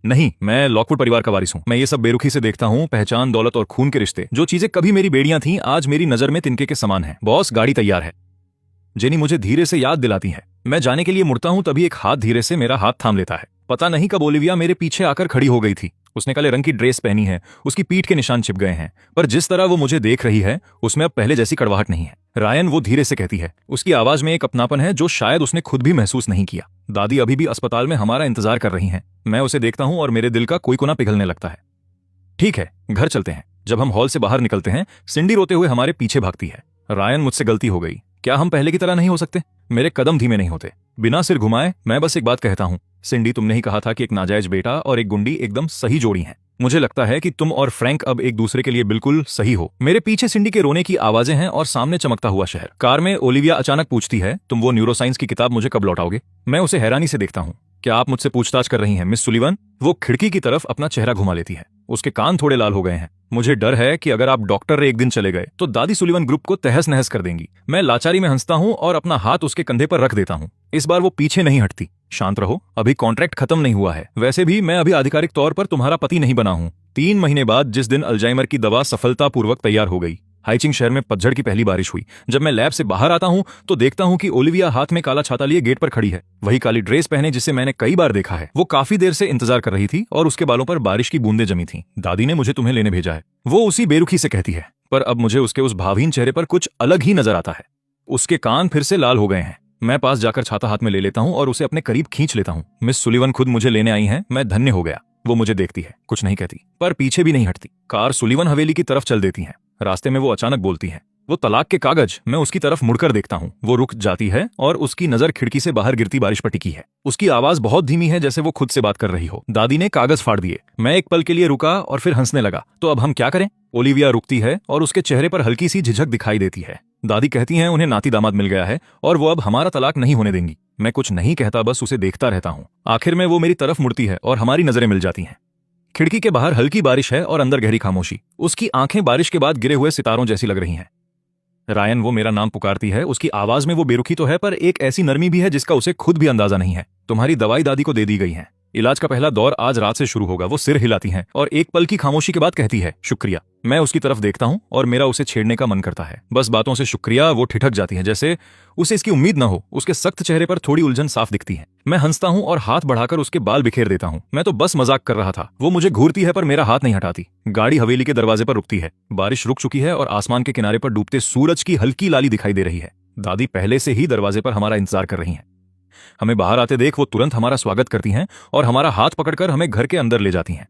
नहीं, मैं लॉकवुड परिवार का वारिस हूं। मैं ये सब बेरुखी से देखता हूं। पहचान, दौलत और खून के रिश्ते, जो चीजें कभी मेरी बेड़ियां थीं, आज मेरी नजर में तिनके के समान हैं। बॉस, गाड़ी तैयार है। जेनी मुझे धीरे से याद दिलाती है। मैं जाने के लिए मुड़ता हूं तभी एक हाथ धीरे से मेरा हाथ थाम लेता है। पता नहीं कब ओलिविया मेरे पीछे आकर खड़ी हो गई थी। उसने काले रंग की ड्रेस पहनी है। उसकी पीठ के निशान छिप गए हैं, पर जिस तरह वो मुझे देख रही है उसमें अब पहले जैसी कड़वाहट नहीं है। रायन, वो धीरे से कहती है। उसकी आवाज में एक अपनापन है जो शायद उसने खुद भी महसूस नहीं किया। दादी अभी भी अस्पताल में हमारा इंतजार कर रही हैं। मैं उसे देखता हूं और मेरे दिल का कोई कोना पिघलने लगता है। ठीक है, घर चलते हैं। जब हम हॉल से बाहर निकलते हैं, सिंडी रोते हुए हमारे पीछे भागती है। रायन, मुझसे गलती हो गई। क्या हम पहले की तरह नहीं हो सकते? मेरे कदम धीमे नहीं होते। बिना सिर घुमाए मैं बस एक बात कहता हूं। सिंडी, तुमने ही कहा था कि एक नाजायज बेटा और एक गुंडी एकदम सही जोड़ी हैं। मुझे लगता है कि तुम और फ्रैंक अब एक दूसरे के लिए बिल्कुल सही हो। मेरे पीछे सिंडी के रोने की आवाजें हैं और सामने चमकता हुआ शहर। कार में ओलिविया अचानक पूछती है, तुम वो न्यूरोसाइंस की किताब मुझे कब लौटाओगे? मैं उसे हैरानी से देखता हूँ। क्या आप मुझसे पूछताछ कर रही हैं, मिस सुलिवन? वो खिड़की की तरफ अपना चेहरा घुमा लेती है। उसके कान थोड़े लाल हो गए हैं। मुझे डर है कि अगर आप डॉक्टर रे एक दिन चले गए तो दादी सुलिवन ग्रुप को तहस नहस कर देंगी। मैं लाचारी में हंसता हूं और अपना हाथ उसके कंधे पर रख देता हूं। इस बार वो पीछे नहीं हटती। शांत रहो, अभी कॉन्ट्रैक्ट खत्म नहीं हुआ है। वैसे भी मैं अभी आधिकारिक तौर पर तुम्हारा पति नहीं बना हूं। 3 महीने बाद जिस दिन अल्जाइमर की दवा सफलतापूर्वक तैयार हो गई, हाइचिंग शहर में पतझड़ की पहली बारिश हुई। जब मैं लैब से बाहर आता हूं तो देखता हूं कि ओलिविया हाथ में काला छाता लिए गेट पर खड़ी है। वही काली ड्रेस पहने जिसे मैंने कई बार देखा है। वो काफी देर से इंतजार कर रही थी और उसके बालों पर बारिश की बूंदें जमी थीं। दादी ने मुझे तुम्हें लेने भेजा है, वो उसी बेरुखी से कहती है। पर अब मुझे उसके उस भावहीन चेहरे पर कुछ अलग ही नजर आता है। उसके कान फिर से लाल हो गए हैं। मैं पास जाकर छाता हाथ में ले लेता हूँ और उसे अपने करीब खींच लेता हूँ। मिस सुलिवन खुद मुझे लेने आई हैं। मैं धन्य हो गया। वो मुझे देखती है, कुछ नहीं कहती, पर पीछे भी नहीं हटती। कार सुलिवन हवेली की तरफ चल देती है। रास्ते में वो अचानक बोलती है, वो तलाक के कागज। मैं उसकी तरफ मुड़कर देखता हूँ। वो रुक जाती है और उसकी नजर खिड़की से बाहर गिरती बारिश पर टिकी है। उसकी आवाज बहुत धीमी है, जैसे वो खुद से बात कर रही हो। दादी ने कागज फाड़ दिए। मैं एक पल के लिए रुका और फिर हंसने लगा। तो अब हम क्या करें? ओलिविया रुकती है और उसके चेहरे पर हल्की सी झिझक दिखाई देती है। दादी कहती हैं उन्हें नाती दामाद मिल गया है और वो अब हमारा तलाक नहीं होने देंगी। मैं कुछ नहीं कहता, बस उसे देखता रहता हूँ। आखिर में वो मेरी तरफ मुड़ती है और हमारी नजरें मिल जाती हैं। खिड़की के बाहर हल्की बारिश है और अंदर गहरी खामोशी। उसकी आंखें बारिश के बाद गिरे हुए सितारों जैसी लग रही हैं। रायन, वो मेरा नाम पुकारती है। उसकी आवाज में वो बेरुखी तो है, पर एक ऐसी नरमी भी है जिसका उसे खुद भी अंदाजा नहीं है। तुम्हारी दवाई दादी को दे दी गई है। इलाज का पहला दौर आज रात से शुरू होगा। वो सिर हिलाती हैं और एक पल की खामोशी के बाद कहती है, शुक्रिया। मैं उसकी तरफ देखता हूं और मेरा उसे छेड़ने का मन करता है, बस बातों से शुक्रिया। वो ठिठक जाती है, जैसे उसे इसकी उम्मीद न हो। उसके सख्त चेहरे पर थोड़ी उलझन साफ दिखती है। मैं हंसता हूं और हाथ बढ़ाकर उसके बाल बिखेर देता हूं। मैं तो बस मजाक कर रहा था। वो मुझे घूरती है पर मेरा हाथ नहीं हटाती। गाड़ी हवेली के दरवाजे पर रुकती है। बारिश रुक चुकी है और आसमान के किनारे पर डूबते सूरज की हल्की लाली दिखाई दे रही है। दादी पहले से ही दरवाजे पर हमारा इंतजार कर रही हैं। हमें बाहर आते देख वो तुरंत हमारा स्वागत करती हैं और हमारा हाथ पकड़कर हमें घर के अंदर ले जाती हैं।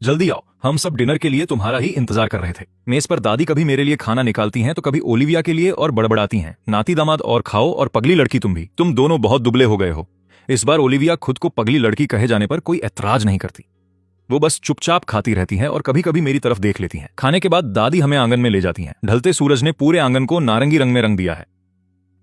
जल्दी आओ, हम सब डिनर के लिए तुम्हारा ही इंतजार कर रहे थे। मेज पर दादी कभी मेरे लिए खाना निकालती हैं तो कभी ओलिविया के लिए और बड़बड़ाती हैं, नाती दामाद और खाओ, और पगली लड़की तुम भी। तुम दोनों बहुत दुबले हो गए हो। इस बार ओलिविया खुद को पगली लड़की कहे जाने पर कोई ऐतराज नहीं करती। वो बस चुपचाप खाती रहती है और कभी कभी मेरी तरफ देख लेती हैं। खाने के बाद दादी हमें आंगन में ले जाती हैं। ढलते सूरज ने पूरे आंगन को नारंगी रंग में रंग दिया है।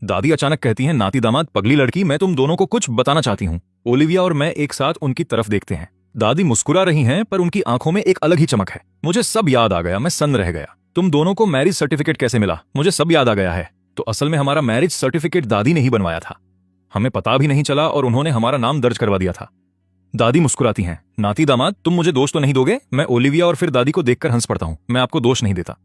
दादी अचानक कहती हैं, नाती दामाद, पगली लड़की, मैं तुम दोनों को कुछ बताना चाहती हूँ। ओलिविया और मैं एक साथ उनकी तरफ देखते हैं। दादी मुस्कुरा रही हैं, पर उनकी आंखों में एक अलग ही चमक है। मुझे सब याद आ गया। मैं सन्न रह गया। तुम दोनों को मैरिज सर्टिफिकेट कैसे मिला? मुझे सब याद आ गया है। तो असल में हमारा मैरिज सर्टिफिकेट दादी ने ही बनवाया था। हमें पता भी नहीं चला और उन्होंने हमारा नाम दर्ज करवा दिया था। दादी मुस्कुराती हैं, नाती दामाद, तुम मुझे दोष तो नहीं दोगे? मैं ओलिविया और फिर दादी को देखकर हंस पड़ता हूं। मैं आपको दोष नहीं देता।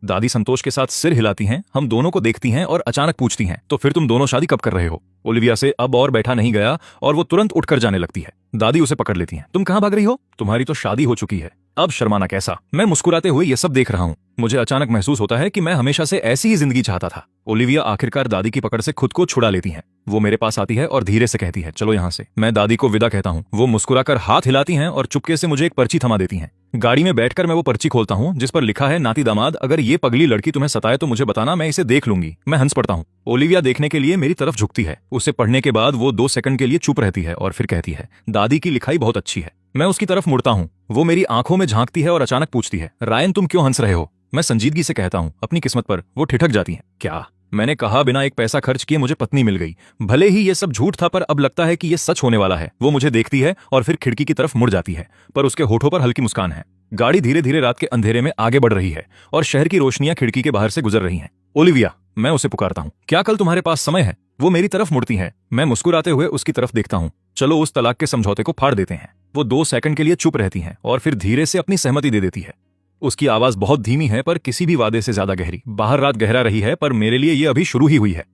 दादी संतोष के साथ सिर हिलाती हैं, हम दोनों को देखती हैं और अचानक पूछती हैं, तो फिर तुम दोनों शादी कब कर रहे हो? ओलिविया से अब और बैठा नहीं गया और वो तुरंत उठकर जाने लगती है। दादी उसे पकड़ लेती हैं, तुम कहां भाग रही हो? तुम्हारी तो शादी हो चुकी है, अब शर्माना कैसा? मैं मुस्कुराते हुए ये सब देख रहा हूं। मुझे अचानक महसूस होता है कि मैं हमेशा से ऐसी ही जिंदगी चाहता था। ओलिविया आखिरकार दादी की पकड़ से खुद को छुड़ा लेती हैं। वो मेरे पास आती है और धीरे से कहती है, चलो यहाँ से। मैं दादी को विदा कहता हूँ। वो मुस्कुराकर हाथ हिलाती हैं और चुपके से मुझे एक पर्ची थमा देती हैं। गाड़ी में बैठकर मैं वो पर्ची खोलता हूँ जिस पर लिखा है, नाती दामाद, अगर ये पगली लड़की तुम्हें सताए तो मुझे बताना, मैं इसे देख लूंगी। मैं हंस पड़ता हूँ। ओलिविया देखने के लिए मेरी तरफ झुकती है। उसे पढ़ने के बाद वो 2 सेकंड के लिए चुप रहती है और फिर कहती है, दादी की लिखाई बहुत अच्छी है। मैं उसकी तरफ मुड़ता हूँ। वो मेरी आंखों में झांकती है और अचानक पूछती है, रायन, तुम क्यों हंस रहे हो? मैं संजीदगी से कहता हूँ, अपनी किस्मत पर। वो ठिठक जाती है, क्या? मैंने कहा, बिना एक पैसा खर्च किए मुझे पत्नी मिल गई। भले ही ये सब झूठ था, पर अब लगता है कि ये सच होने वाला है। वो मुझे देखती है और फिर खिड़की की तरफ मुड़ जाती है, पर उसके होठों पर हल्की मुस्कान है। गाड़ी धीरे धीरे रात के अंधेरे में आगे बढ़ रही है और शहर की रोशनियां खिड़की के बाहर से गुजर रही हैं। ओलिविया, मैं उसे पुकारता हूँ, क्या कल तुम्हारे पास समय है? वो मेरी तरफ मुड़ती है। मैं मुस्कुराते हुए उसकी तरफ देखता हूँ। चलो उस तलाक के समझौते को फाड़ देते हैं। वो 2 सेकंड के लिए चुप रहती हैं और फिर धीरे से अपनी सहमति दे देती है। उसकी आवाज बहुत धीमी है, पर किसी भी वादे से ज्यादा गहरी। बाहर रात गहरा रही है, पर मेरे लिए ये अभी शुरू ही हुई है।